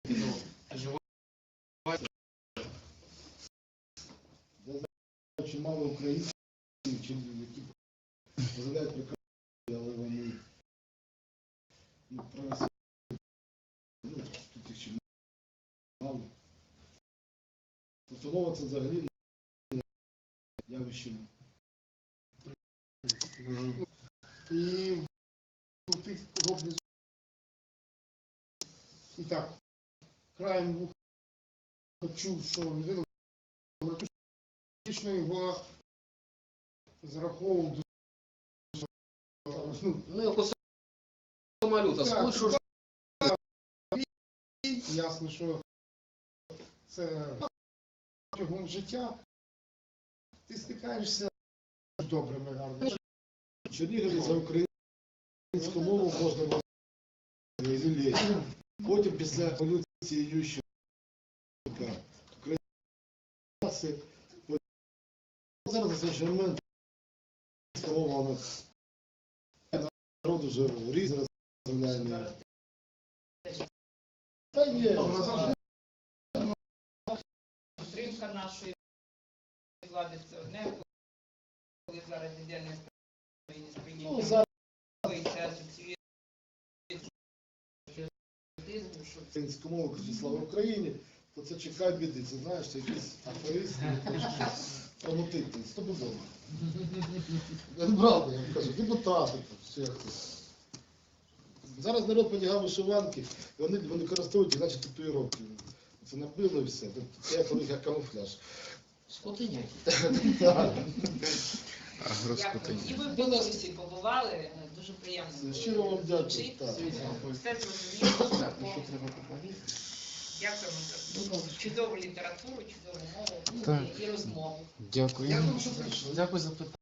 но оживают. чимало українців, які дозволяють прекрасно, але вони приносять, тут їх чимало. Тобто мова це взагалі явище. І у тих гопниць. І так, краєм вуха почув, що людина його зараховував до Ну, його самоліта скучу. ясно, що це протягом життя ти стикаєшся з добрими, гарними. В Чернігові за українську мову можна було лілети. Потім після еволюції Ющенка українські зараз на цей момент мова у нас народ вже різно розмовляє. Та є. Підтримка нашої влади це одне, коли зараз іде не Ну, зараз українську мову, кажуть, слава Україні, то це чекай біди. Це знаєш, це якісь аферисти. промутити, стопудово. Я правда, я вам кажу, депутати, там, ще хтось. Зараз народ подягав вишиванки, і вони користують, іначе татуїровки. Це набило і все. Це як у них як камуфляж. Скотиняки. Так. Дякую. І ви в Білорусі побували, дуже приємно. Щиро вам дякую. Звучить. Так. Все зрозуміло. Дякуємо за чудову літературу, чудову мову Так. і розмову. Дякую. Дякую, що прийшли. Дякую за питання.